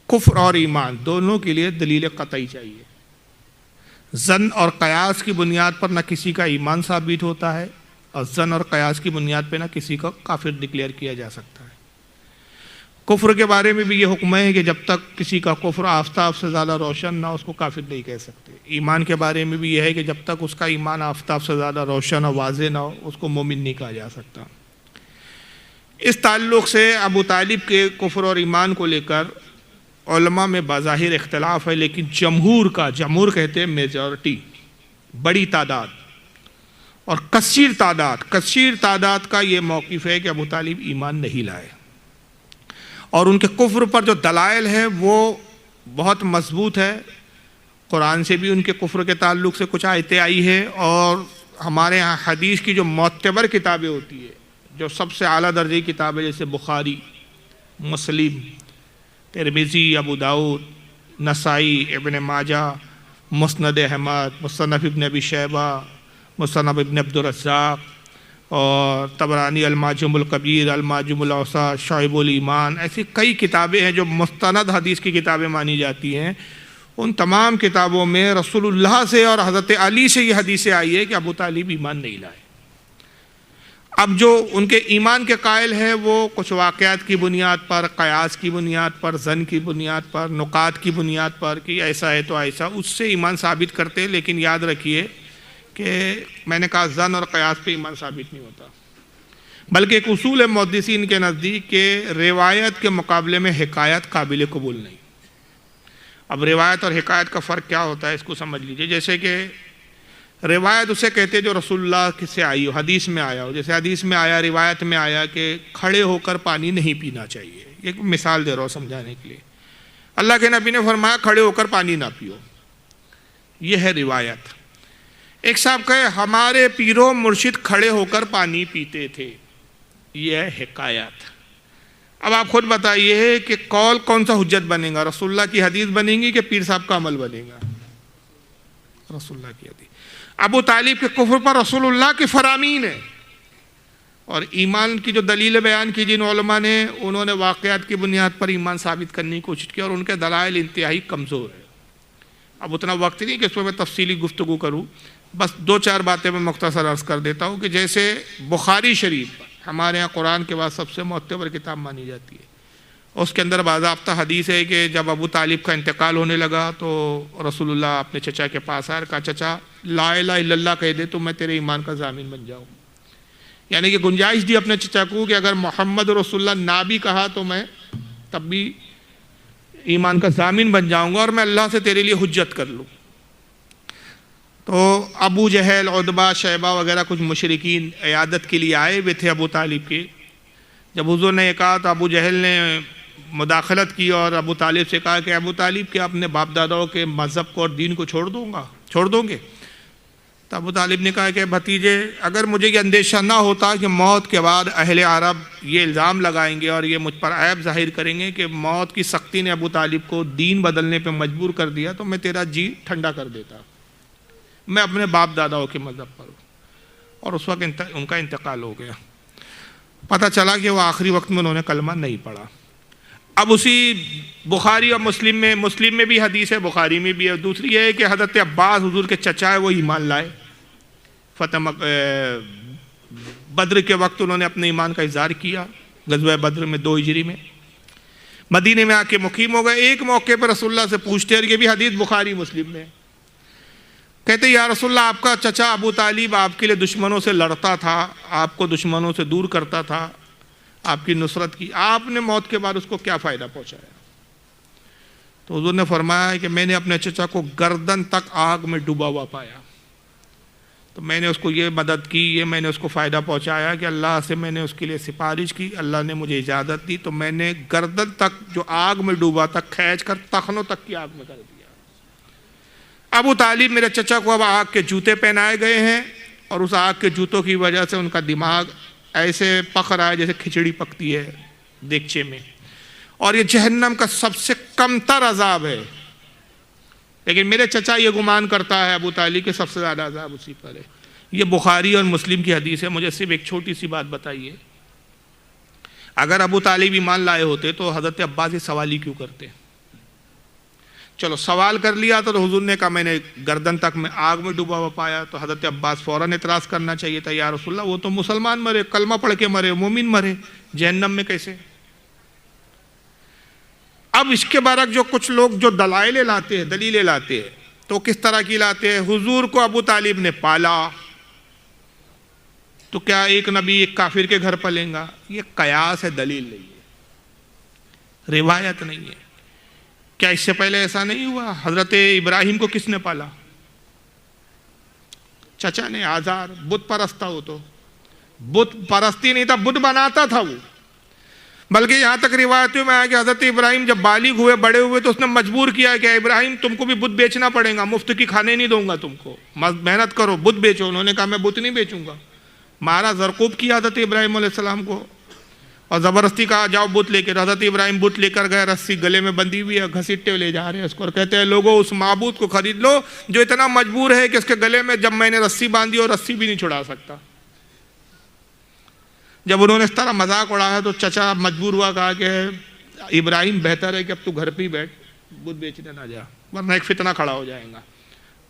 Speaker 1: کفر اور ایمان دونوں کے لیے دلیل قطعی چاہیے. ظن اور قیاس کی بنیاد پر نہ کسی کا ایمان ثابت ہوتا ہے، اور ظن اور قیاس کی بنیاد پہ نہ کسی کو کافر ڈکلیئر کیا جا سکتا ہے. کفر کے بارے میں بھی یہ حکم ہے کہ جب تک کسی کا کفر آفتاب سے زیادہ روشن نہ اس کو کافر نہیں کہہ سکتے. ایمان کے بارے میں بھی یہ ہے کہ جب تک اس کا ایمان آفتاب سے زیادہ روشن اور واضح نہ ہو اس کو مومن نہیں کہا جا سکتا. اس تعلق سے ابو طالب کے کفر اور ایمان کو لے کر علماء میں بظاہر اختلاف ہے، لیکن جمہور کہتے ہیں میجورٹی، بڑی تعداد اور کثیر تعداد کا یہ موقف ہے کہ ابو طالب ایمان نہیں لائے. اور ان کے کفر پر جو دلائل ہے وہ بہت مضبوط ہے. قرآن سے بھی ان کے کفر کے تعلق سے کچھ آیتیں آئی ہے، اور ہمارے ہاں حدیث کی جو معتبر کتابیں ہوتی ہے، جو سب سے اعلیٰ درجے کی کتابیں جیسے بخاری، مسلم، ترمذی، ابو داؤد، نسائی، ابن ماجہ، مسند احمد، مصنف ابن ابی شیبہ، مصنف ابن عبد الرزاق، اور طبرانی المعجم الکبیر، المعجم الاوسط، شعب الایمان، ایسی کئی کتابیں ہیں جو مستند حدیث کی کتابیں مانی جاتی ہیں. ان تمام کتابوں میں رسول اللہ سے اور حضرت علی سے یہ حدیثیں آئی ہے کہ ابو طالب ایمان نہیں لائے. اب جو ان کے ایمان کے قائل ہیں وہ کچھ واقعات کی بنیاد پر، قیاس کی بنیاد پر، ظن کی بنیاد پر، نکات کی بنیاد پر کہ ایسا ہے تو ایسا، اس سے ایمان ثابت کرتے ہیں. لیکن یاد رکھیے کہ میں نے کہا ظن اور قیاس پہ ایمان ثابت نہیں ہوتا، بلکہ ایک اصول ہے محدثین کے نزدیک کہ روایت کے مقابلے میں حکایت قابل قبول نہیں. اب روایت اور حکایت کا فرق کیا ہوتا ہے اس کو سمجھ لیجئے. جیسے کہ روایت اسے کہتے ہیں جو رسول اللہ سے آئی ہو، حدیث میں آیا ہو. جیسے حدیث میں آیا، روایت میں آیا کہ کھڑے ہو کر پانی نہیں پینا چاہیے. ایک مثال دے رہا ہوں سمجھانے کے لیے. اللہ کے نبی نے فرمایا کھڑے ہو کر پانی نہ پیو، یہ ہے روایت. ایک صاحب کہے ہمارے پیرو مرشد کھڑے ہو کر پانی پیتے تھے، یہ ہے حکایت. اب آپ خود بتائیے کہ قول کون سا حجت بنے گا، رسول اللہ کی حدیث بنے گی کہ پیر صاحب کا عمل بنے گا؟ رسول اللہ کی حدیث. ابو طالب کے کفر پر رسول اللہ کی فرامین ہے. اور ایمان کی جو دلیل بیان کی جن علماء نے، انہوں نے واقعات کی بنیاد پر ایمان ثابت کرنے کی کوشش کی، اور ان کے دلائل انتہائی کمزور ہیں. اب اتنا وقت نہیں کہ اس پر میں تفصیلی گفتگو کروں، بس 2-4 باتیں میں مختصر عرض کر دیتا ہوں. کہ جیسے بخاری شریف ہمارے ہاں قرآن کے بعد سب سے معتبر کتاب مانی جاتی ہے. اس کے اندر باضابطہ حدیث ہے کہ جب ابو طالب کا انتقال ہونے لگا تو رسول اللہ اپنے چچا کے پاس آئے، کہا چچا لا الہ الا اللہ کہہ دے تو میں تیرے ایمان کا ضامن بن جاؤں. یعنی کہ گنجائش دی اپنے چچا کو کہ اگر محمد رسول اللہ نہ بھی کہا تو میں تب بھی ایمان کا ضامن بن جاؤں گا اور میں اللہ سے تیرے لیے حجت کر لوں. تو ابو جہل، عتبہ، شیبہ وغیرہ کچھ مشرکین عیادت کے لیے آئے ہوئے تھے ابو طالب کے. جب حضور نے یہ کہا تو ابو جہل نے مداخلت کی اور ابو طالب سے کہا کہ ابو طالب کیا اپنے باپ داداؤں کے مذہب کو اور دین کو چھوڑ دوں گے؟ تو ابو طالب نے کہا کہ بھتیجے، اگر مجھے یہ اندیشہ نہ ہوتا کہ موت کے بعد اہل عرب یہ الزام لگائیں گے اور یہ مجھ پر عیب ظاہر کریں گے کہ موت کی سختی نے ابو طالب کو دین بدلنے پہ مجبور کر دیا، تو میں تیرا جی ٹھنڈا کر دیتا. میں اپنے باپ داداؤں کے مذہب پر ہوں. اور اس وقت ان کا انتقال ہو گیا. پتہ چلا کہ وہ آخری وقت میں انہوں نے کلمہ نہیں پڑھا. اب اسی بخاری اور مسلم میں بھی حدیث ہے، بخاری میں بھی ہے. دوسری یہ ہے کہ حضرت عباس حضور کے چچا ہے، وہ ایمان لائے. بدر کے وقت انہوں نے اپنے ایمان کا اظہار کیا، غزوہ بدر میں 2 ہجری میں. مدینے میں آ کے مقیم ہو گئے. ایک موقع پر رسول اللہ سے پوچھتے، اور یہ بھی حدیث بخاری مسلم میں، کہتے یا رسول اللہ آپ کا چچا ابو طالب آپ کے لیے دشمنوں سے لڑتا تھا، آپ کو دشمنوں سے دور کرتا تھا، آپ کی نصرت کی، آپ نے موت کے بعد اس کو کیا فائدہ پہنچایا؟ تو حضور نے فرمایا کہ میں نے اپنے چچا کو گردن تک آگ میں ڈوبا ہوا پایا، تو میں نے اس کو یہ مدد کی، یہ میں نے اس کو فائدہ پہنچایا کہ اللہ سے میں نے اس کے لیے سفارش کی، اللہ نے مجھے اجازت دی، تو میں نے گردن تک جو آگ میں ڈوبا تھا کھینچ کر ٹخنوں تک کی آگ میں کر دیا. ابو طالب میرے چچا کو اب آگ کے جوتے پہنائے گئے ہیں، اور اس آگ کے جوتوں کی وجہ سے ان کا دماغ ایسے پک رہا ہے جیسے کھچڑی پکتی ہے دیگچے میں، اور یہ جہنم کا سب سے کم تر عذاب ہے. لیکن میرے چچا یہ گمان کرتا ہے ابو طالب کے سب سے زیادہ عذاب اسی پر ہے. یہ بخاری اور مسلم کی حدیث ہے. مجھے صرف ایک چھوٹی سی بات بتائیے، اگر ابو طالب ایمان لائے ہوتے تو حضرت عباس یہ سوال ہی کیوں کرتے؟ چلو سوال کر لیا تو حضور نے کہا میں نے گردن تک میں آگ میں ڈوبا ہوا پایا، تو حضرت عباس فوراً اعتراض کرنا چاہیے تھا، یا رسول اللہ وہ تو مسلمان مرے، کلمہ پڑھ کے مرے، مومن مرے، جہنم میں کیسے؟ اب اس کے برعکس جو کچھ لوگ جو دلائل لاتے ہیں، دلیلیں لاتے ہیں، تو کس طرح کی لاتے ہیں؟ حضور کو ابو طالب نے پالا، تو کیا ایک نبی ایک کافر کے گھر پلیں گا؟ یہ قیاس ہے، دلیل نہیں ہے، روایت نہیں ہے. کیا اس سے پہلے ایسا نہیں ہوا؟ حضرت ابراہیم کو کس نے پالا؟ چچا نے، آزار. بت پرست تھا وہ، تو بت پرستی نہیں تھا، بت بناتا تھا وہ. بلکہ یہاں تک روایتوں میں آیا کہ حضرت ابراہیم جب بالغ ہوئے، بڑے ہوئے، تو اس نے مجبور کیا کہ ابراہیم تم کو بھی بت بیچنا پڑے گا، مفت کی کھانے نہیں دوں گا تم کو، محنت کرو، بت بیچو. انہوں نے کہا میں بت نہیں بیچوں گا. مارا، زرقوب کیا حضرت ابراہیم علیہ السلام کو، اور زبردستی کہا جاؤ بت لے کے. حضرت ابراہیم بت لے کر گئے، رسی گلے میں بندھی ہوئی ہے، گھسیٹتے لے جا رہے ہیں اس کو، اور کہتے ہیں لوگوں اس معبود کو خرید لو جو اتنا مجبور ہے کہ اس کے گلے میں جب میں نے رسی باندھی اور رسی بھی نہیں چھڑا سکتا. جب انہوں نے اس طرح مذاق اڑایا تو چچا مجبور ہوا، کہا کہ ابراہیم بہتر ہے کہ اب تو گھر پہ ہی بیٹھ، بت بیچنے نہ جا، ورنہ ایک فتنہ کھڑا ہو جائے گا.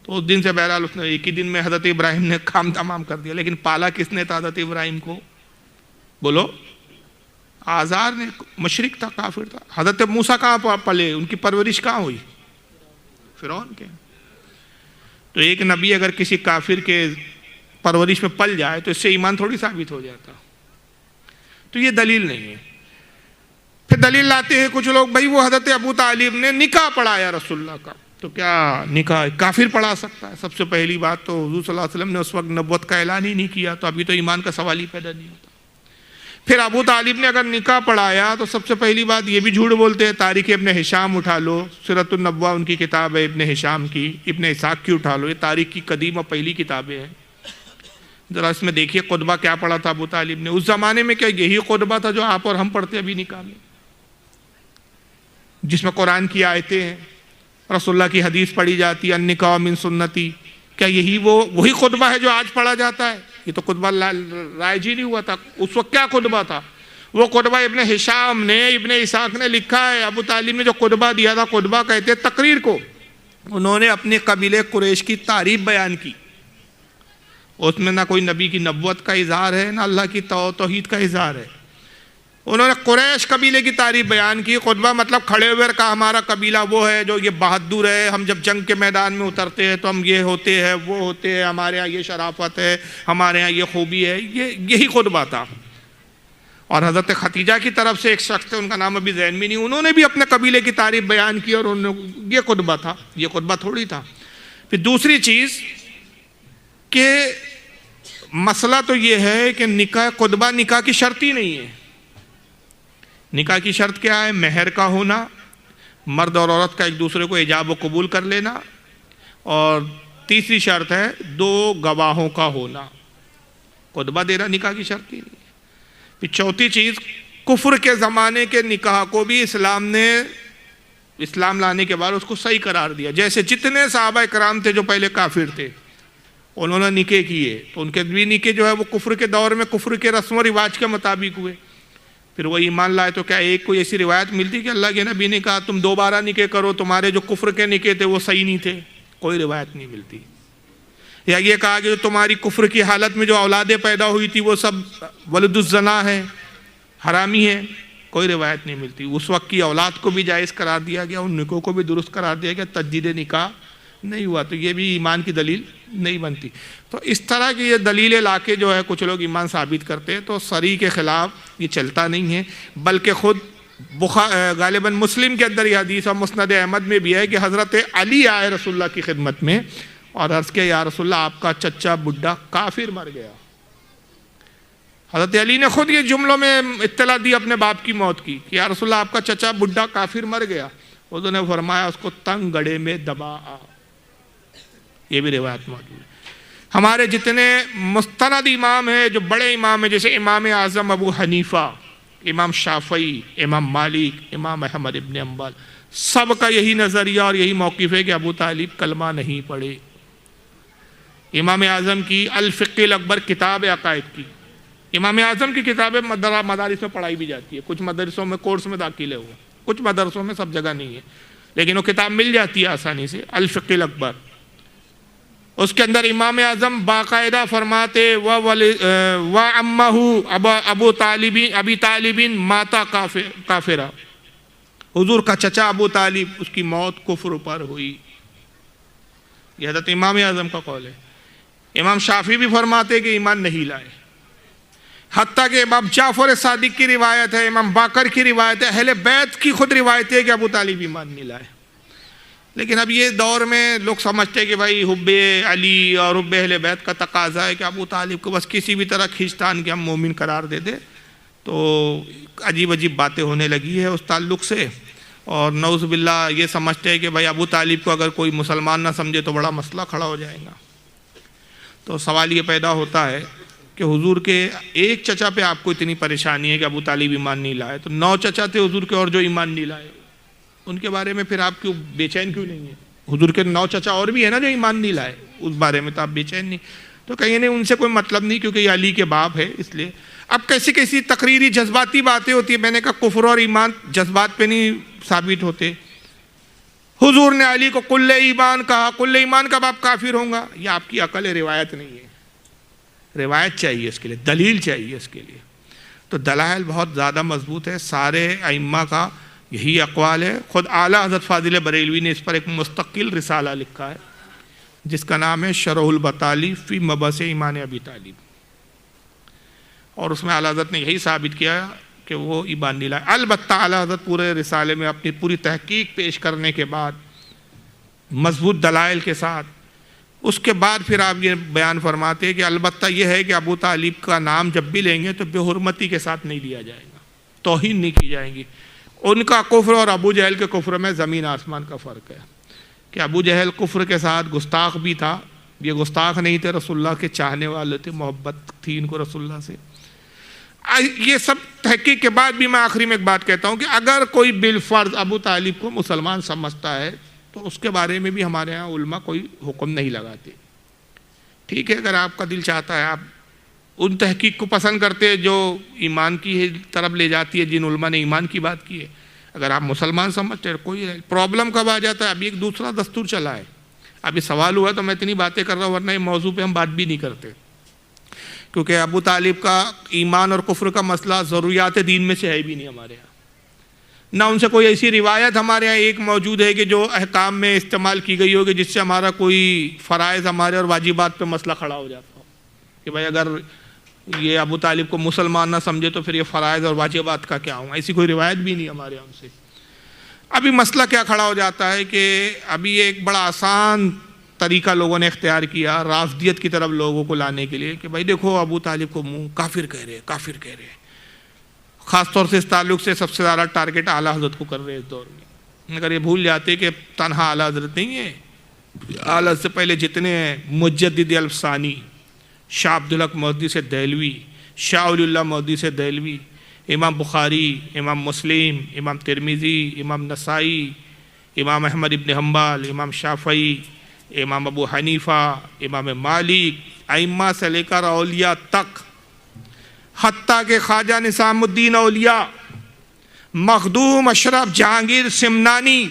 Speaker 1: تو اس دن سے بہرحال اس نے ایک ہی دن میں حضرت ابراہیم نے کام تمام کر دیا. لیکن پالا کس نے تھا حضرت ابراہیم کو؟ بولو. آزار نے. مشرک تھا، کافر تھا. حضرت موسیٰ کہاں پلے؟ ان کی پرورش کہاں ہوئی؟ فرعون کے. تو ایک نبی اگر کسی کافر کے پرورش میں پل جائے تو اس سے ایمان تھوڑی ثابت ہو جاتا. تو یہ دلیل نہیں ہے. پھر دلیل لاتے ہیں کچھ لوگ، بھائی وہ حضرت ابو طالب نے نکاح پڑھایا رسول اللہ کا، تو کیا نکاح کافر پڑھا سکتا ہے؟ سب سے پہلی بات تو حضور صلی اللہ علیہ وسلم نے اس وقت نبوت کا اعلان ہی نہیں کیا، تو ابھی تو ایمان کا سوال ہی پیدا نہیں ہوتا. پھر ابو طالب نے اگر نکاح پڑھایا تو سب سے پہلی بات یہ بھی جھوٹ بولتے ہیں. تاریخ ابن ہشام اٹھا لو، سیرۃ النبوہ ان کی کتاب ہے ابن ہشام کی، ابن اسحاق کی اٹھا لو، یہ تاریخ کی قدیم اور پہلی کتابیں ہیں. ذرا اس میں دیکھیے خطبہ کیا پڑھا تھا ابو طالب نے. اس زمانے میں کیا یہی خطبہ تھا جو آپ اور ہم پڑھتے ابھی نکاح میں، جس میں قرآن کی آیتیں ہیں، رسول اللہ کی حدیث پڑھی جاتی ہے، النکاح من سنتی، کیا یہی وہی خطبہ ہے جو آج پڑھا جاتا ہے؟ یہ تو خطبہ رائج ہی نہیں ہوا تھا. اس وقت کیا خطبہ تھا؟ وہ خطبہ ابن ہشام نے، ابن اسحاق نے لکھا ہے. ابو طالب نے جو خطبہ دیا تھا، خطبہ کہتے ہیں تقریر کو، انہوں نے اپنے قبیلے قریش کی تعریف بیان کی. اس میں نہ کوئی نبی کی نبوت کا اظہار ہے، نہ اللہ کی توحید کا اظہار ہے. انہوں نے قریش قبیلے کی تعریف بیان کی. خطبہ مطلب کھڑے ہوئے کہا ہمارا قبیلہ وہ ہے جو یہ بہادر ہے، ہم جب جنگ کے میدان میں اترتے ہیں تو ہم یہ ہوتے ہیں وہ ہوتے ہیں، ہمارے ہاں یہ شرافت ہے، ہمارے ہاں یہ خوبی ہے. یہی خطبہ تھا. اور حضرت ختیجہ کی طرف سے ایک شخص تھے، ان کا نام ابھی ذہن میں نہیں، انہوں نے بھی اپنے قبیلے کی تعریف بیان کی، اور یہ خطبہ تھا. یہ خطبہ تھوڑی تھا. پھر دوسری چیز کہ مسئلہ تو یہ ہے کہ نکاح، خطبہ نکاح کی شرط ہی نہیں ہے. نکاح کی شرط کیا ہے؟ مہر کا ہونا، مرد اور عورت کا ایک دوسرے کو ایجاب و قبول کر لینا، اور تیسری شرط ہے 2 گواہوں کا ہونا. خطبہ دینا نکاح کی شرط ہی نہیں. پھر چوتھی چیز، کفر کے زمانے کے نکاح کو بھی اسلام نے، اسلام لانے کے بعد اس کو صحیح قرار دیا. جیسے جتنے صحابہ کرام تھے جو پہلے کافر تھے، انہوں نے نکاح کیے تو ان کے بھی نکاح جو ہے وہ کفر کے دور میں کفر کے رسم و رواج کے مطابق ہوئے. پھر وہ ایمان لائے تو کیا ایک کوئی ایسی روایت ملتی کہ اللہ کے نبی نے کہا تم دوبارہ نکاح کرو، تمہارے جو کفر کے نکاح تھے وہ صحیح نہیں تھے؟ کوئی روایت نہیں ملتی. یا یہ کہا کہ جو تمہاری کفر کی حالت میں جو اولادیں پیدا ہوئی تھی وہ سب ولد الزنا ہے، حرامی ہے؟ کوئی روایت نہیں ملتی. اس وقت کی اولاد کو بھی جائز قرار دیا گیا، ان نکاح کو بھی درست قرار دیا گیا، تجدید نکاح نہیں ہوا. تو یہ بھی ایمان کی دلیل نہیں بنتی. تو اس طرح کی یہ دلیلیں لا کے جو ہے کچھ لوگ ایمان ثابت کرتے ہیں، تو صریح کے خلاف یہ چلتا نہیں ہے. بلکہ خود غالباً مسلم کے اندر یہ حدیث اور مسند احمد میں بھی ہے کہ حضرت علی آئے رسول اللہ کی خدمت میں اور عرض کیا یا رسول اللہ آپ کا چچا بڈھا کافر مر گیا. حضرت علی نے خود یہ جملوں میں اطلاع دی اپنے باپ کی موت کی کہ یا رسول اللہ آپ کا چچا بڈھا کافر مر گیا. حضور نے فرمایا اس کو تنگ گڑھے میں دبا آ. یہ بھی روایت موجود ہے. ہمارے جتنے مستند امام ہیں، جو بڑے امام ہیں، جیسے امام اعظم ابو حنیفہ، امام شافعی، امام مالک، امام احمد ابن حنبل، سب کا یہی نظریہ اور یہی موقف ہے کہ ابو طالب کلمہ نہیں پڑھے. امام اعظم کی الفقہ الاکبر کتاب عقائد کی، امام اعظم کی کتابیں مدارس میں پڑھائی بھی جاتی ہے. کچھ مدرسوں میں کورس میں داخل ہے، وہ کچھ مدرسوں میں سب جگہ نہیں ہے، لیکن وہ کتاب مل جاتی ہے آسانی سے، الفقہ الاکبر. اس کے اندر امام اعظم باقاعدہ فرماتے ابو طالب ماتا کافرہ، حضور کا چچا ابو طالب اس کی موت کفر پر ہوئی. یہ حضرت امام اعظم کا قول ہے. امام شافعی بھی فرماتے کہ ایمان نہیں لائے. حتیٰ کہ امام جعفر صادق کی روایت ہے، امام باقر کی روایت ہے، اہل بیت کی خود روایت ہے کہ ابو طالب ایمان نہیں لائے. لیکن اب یہ دور میں لوگ سمجھتے ہیں کہ بھائی حب علی اور حب اہل بیت کا تقاضا ہے کہ ابو طالب کو بس کسی بھی طرح کھینچتان کے ہم مومن قرار دے دے. تو عجیب عجیب باتیں ہونے لگی ہے اس تعلق سے. اور نعوذ باللہ یہ سمجھتے ہیں کہ بھائی ابو طالب کو اگر کوئی مسلمان نہ سمجھے تو بڑا مسئلہ کھڑا ہو جائے گا. تو سوال یہ پیدا ہوتا ہے کہ حضور کے ایک چچا پہ آپ کو اتنی پریشانی ہے کہ ابو طالب ایمان نہیں لائے، تو 9 چچا تھے حضور کے اور جو ایمان نہیں لائے، ان کے بارے میں پھر آپ کیوں بے چین کیوں نہیں ہیں؟ حضور کے 9 چچا اور بھی ہیں نا جو ایمان نہیں لائے، اس بارے میں تو آپ بے چین نہیں. تو کہیں نہیں ان سے کوئی مطلب نہیں کیونکہ یہ علی کے باپ ہے اس لیے. اب کیسی کیسی تقریری جذباتی باتیں ہوتی ہیں. میں نے کہا کفر اور ایمان جذبات پہ نہیں ثابت ہوتے. حضور نے علی کو کل ایمان کہا، کل ایمان کب آپ کافر ہوں گا؟ یہ آپ کی عقل ہے، روایت نہیں ہے. روایت چاہیے اس کے لیے، دلیل چاہیے اس کے لیے. تو دلائل بہت زیادہ مضبوط ہے. سارے ائمہ کا یہی اقوال ہے. خود اعلیٰ حضرت فاضل بریلوی نے اس پر ایک مستقل رسالہ لکھا ہے جس کا نام ہے شرح البطالی فی مبعث ایمان ابی طالب، اور اس میں اعلیٰ حضرت نے یہی ثابت کیا کہ وہ ایمان نہیں لائے. البتہ اعلیٰ حضرت پورے رسالے میں اپنی پوری تحقیق پیش کرنے کے بعد مضبوط دلائل کے ساتھ اس کے بعد پھر آپ یہ بیان فرماتے ہیں کہ البتہ یہ ہے کہ ابو طالب کا نام جب بھی لیں گے تو بے حرمتی کے ساتھ نہیں لیا جائے گا، توہین نہیں کی جائے گی. ان کا کفر اور ابو جہل کے کفر میں زمین آسمان کا فرق ہے. کہ ابو جہل کفر کے ساتھ گستاخ بھی تھا، یہ گستاخ نہیں تھے، رسول اللہ کے چاہنے والے تھے، محبت تھی ان کو رسول اللہ سے. یہ سب تحقیق کے بعد بھی میں آخری میں ایک بات کہتا ہوں کہ اگر کوئی بالفرض ابو طالب کو مسلمان سمجھتا ہے تو اس کے بارے میں بھی ہمارے ہاں علماء کوئی حکم نہیں لگاتے. ٹھیک ہے، اگر آپ کا دل چاہتا ہے، آپ ان تحقیق کو پسند کرتے ہیں جو ایمان کی طرف لے جاتی ہے، جن علماء نے ایمان کی بات کی ہے، اگر آپ مسلمان سمجھتے ہیں، کوئی پرابلم کب آ جاتا ہے؟ ابھی ایک دوسرا دستور چلا ہے، ابھی سوال ہوا تو میں اتنی باتیں کر رہا ہوں، ورنہ اس موضوع پہ ہم بات بھی نہیں کرتے، کیونکہ ابو طالب کا ایمان اور کفر کا مسئلہ ضروریات دین میں سے ہے بھی نہیں ہمارے یہاں، نہ ان سے کوئی ایسی روایت ہمارے یہاں ایک موجود ہے کہ جو احکام میں استعمال کی گئی ہوگی جس سے ہمارا کوئی فرائض ہمارے اور واجبات پہ مسئلہ کھڑا ہو جاتا ہو کہ بھائی اگر یہ ابو طالب کو مسلمان نہ سمجھے تو پھر یہ فرائض اور واجبات کا کیا ہوں، ایسی کوئی روایت بھی نہیں ہمارے یہاں سے۔ ابھی مسئلہ کیا کھڑا ہو جاتا ہے کہ ابھی ایک بڑا آسان طریقہ لوگوں نے اختیار کیا رافضیت کی طرف لوگوں کو لانے کے لیے کہ بھائی دیکھو ابو طالب کو منہ کافر کہہ رہے، کافر کہہ رہے، خاص طور سے اس تعلق سے سب سے زیادہ ٹارگٹ اعلیٰ حضرت کو کر رہے ہیں اس دور میں۔ مگر یہ بھول جاتے کہ تنہا اعلیٰ حضرت نہیں ہے، اعلیٰ سے پہلے جتنے ہیں مجدد الفسانی، شاہ عبدالحق محدث دہلوی، شاہ ولی اللہ محدث دہلوی، امام بخاری، امام مسلم، امام ترمذی، امام نسائی، امام احمد ابن حنبل، امام شافعی، امام ابو حنیفہ، امام مالک، ائمہ سے لے کر اولیاء تک، حتیٰ کہ خواجہ نظام الدین اولیاء، مخدوم اشرف جہانگیر سمنانی،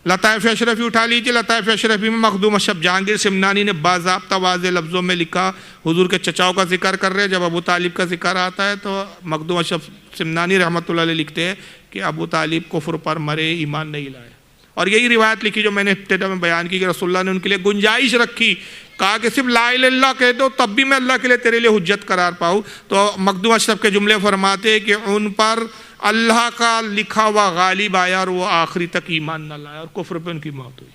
Speaker 1: لطائف اشرفی اٹھا لیجیے، لطائف اشرفی میں مخدوم اشرف جہانگیر سمنانی نے باضابطہ واضح لفظوں میں لکھا، حضور کے چچاؤں کا ذکر کر رہے، جب ابو طالب کا ذکر آتا ہے تو مخدوم اشرف سمنانی رحمۃ اللہ علیہ لکھتے ہیں کہ ابو طالب کفر پر مرے، ایمان نہیں لائے، اور یہی روایت لکھی جو میں نے ابتدا میں بیان کی کہ رسول اللہ نے ان کے لیے گنجائش رکھی، کہا کہ صرف لا الہ الا اللہ کہہ دو تب بھی میں اللہ کے لیے تیرے لیے حجت قرار پاؤں، تو مخدوم اشرف کے جملے فرماتے کہ ان پر اللہ کا لکھا ہوا غالب آیا اور وہ آخری تک ایمان نہ لایا اور کفر پہ ان کی موت ہوئی۔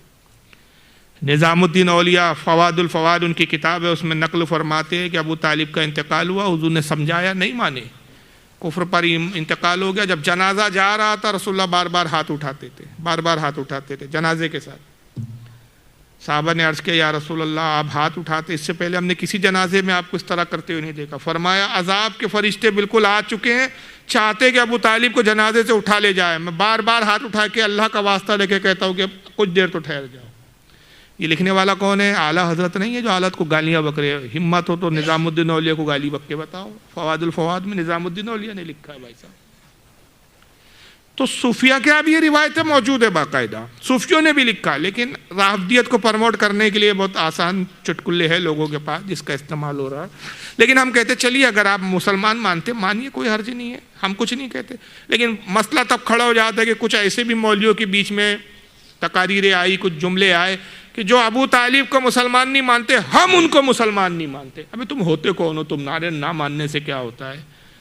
Speaker 1: نظام الدین اولیاء فواد الفواد ان کی کتاب ہے، اس میں نقل فرماتے ہیں کہ ابو طالب کا انتقال ہوا، حضور نے سمجھایا، نہیں مانے، کفر پر انتقال ہو گیا۔ جب جنازہ جا رہا تھا رسول اللہ بار بار ہاتھ اٹھاتے تھے، بار بار ہاتھ اٹھاتے تھے جنازے کے ساتھ۔ صحابہ نے عرض کیا یا رسول اللہ آپ ہاتھ اٹھاتے، اس سے پہلے ہم نے کسی جنازے میں آپ کو اس طرح کرتے ہوئے نہیں دیکھا۔ فرمایا عذاب کے فرشتے بالکل آ چکے ہیں، چاہتے کہ ابو طالب کو جنازے سے اٹھا لے جائے، میں بار بار ہاتھ اٹھا کے اللہ کا واسطہ لے کے کہتا ہوں کہ کچھ دیر تو ٹھہر جاؤ۔ یہ لکھنے والا کون ہے؟ اعلیٰ حضرت نہیں ہے جو حالت کو گالیاں بک رہے، ہمت ہو تو نظام الدین اولیاء کو گالی بک کے بتاؤ، فواد الفواد میں نظام الدین اولیاء نے لکھا ہے بھائی صاحب۔ تو صوفیہ کے اب یہ روایتیں موجود ہے باقاعدہ، صوفیوں نے بھی لکھا، لیکن رافضیت کو پروموٹ کرنے کے لیے بہت آسان چٹکلے ہیں لوگوں کے پاس جس کا استعمال ہو رہا ہے۔ لیکن ہم کہتے چلیے اگر آپ مسلمان مانتے مانیے، کوئی حرج نہیں ہے، ہم کچھ نہیں کہتے، لیکن مسئلہ تب کھڑا ہو جاتا ہے کہ کچھ ایسے بھی مولویوں کے بیچ میں تقاریریں آئی، کچھ جملے آئے کہ جو ابو طالب کو مسلمان نہیں مانتے ہم ان کو مسلمان نہیں مانتے۔ ابھی تم ہوتے کون ہو؟ تم نہ ماننے سے کیا ہوتا ہے؟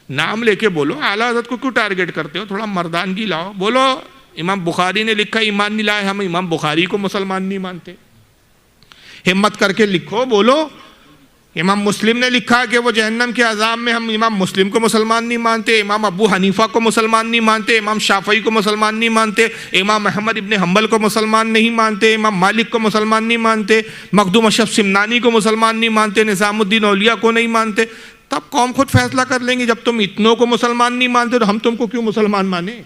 Speaker 1: نام لے کے بولو، اعلیٰ حضرت کو کیوں ٹارگٹ کرتے ہو؟ تھوڑا مردانگی لاؤ، بولو امام بخاری نے لکھا ایمان نہیں لائے، ہم امام بخاری کو مسلمان نہیں مانتے، ہمت کر کے لکھو، بولو امام مسلم نے لکھا کہ وہ جہنم کے عذاب میں، ہم امام مسلم کو مسلمان نہیں مانتے، امام ابو حنیفہ کو مسلمان نہیں مانتے، امام شافعی کو مسلمان نہیں مانتے، امام احمد ابن حنبل کو مسلمان نہیں مانتے، امام مالک کو مسلمان نہیں مانتے، مخدوم اشرف سمنانی کو مسلمان نہیں مانتے، نظام الدین اولیاء کو نہیں مانتے۔ تب قوم خود فیصلہ کر لیں گے، جب تم اتنوں کو مسلمان نہیں مانتے تو ہم تم کو کیوں مسلمان مانے؟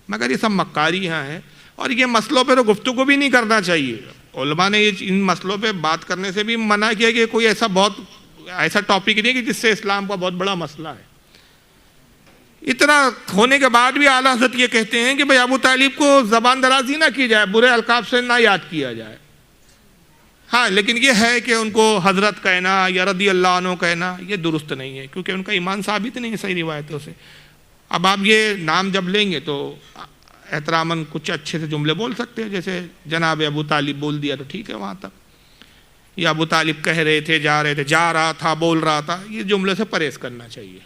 Speaker 1: مگر یہ سب مکاری یہاں ہے، اور یہ مسئلوں پہ تو گفتگو بھی نہیں کرنا چاہیے۔ علماء نے ان مسئلوں پہ بات کرنے سے بھی منع کیا کہ کوئی ایسا ٹاپک نہیں کہ جس سے اسلام کا بہت بڑا مسئلہ ہے۔ اتنا ہونے کے بعد بھی اعلیٰ حضرت یہ کہتے ہیں کہ بھئی ابو طالب کو زبان درازی نہ کی جائے، برے القاب سے نہ یاد کیا جائے، ہاں لیکن یہ ہے کہ ان کو حضرت کہنا یا رضی اللہ عنہ کہنا یہ درست نہیں ہے، کیونکہ ان کا ایمان ثابت نہیں ہے صحیح روایتوں سے۔ اب آپ یہ نام جب لیں گے تو احتراماً کچھ اچھے سے جملے بول سکتے ہیں، جیسے جناب ابو طالب بول دیا تو ٹھیک ہے وہاں تک، یا ابو طالب کہہ رہے تھے، جا رہا تھا، بول رہا تھا، یہ جملے سے پرہیز کرنا چاہیے،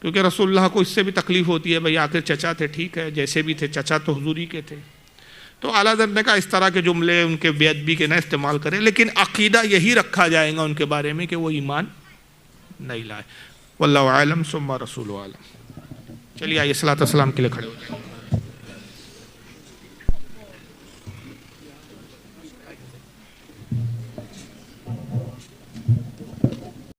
Speaker 1: کیونکہ رسول اللہ کو اس سے بھی تکلیف ہوتی ہے، بھئی آخر چچا تھے، ٹھیک ہے جیسے بھی تھے چچا تو حضوری کے تھے۔ تو اعلیٰ حضرت نے کہا اس طرح کے جملے ان کے بے ادبی کے نہ استعمال کریں، لیکن عقیدہ یہی رکھا جائے گا ان کے بارے میں کہ وہ ایمان نہیں لائے۔ واللہ اعلم ثم رسول عالم۔ چلیے آئیے صلاۃ والسلام کے لیے کھڑے ہو جائیں۔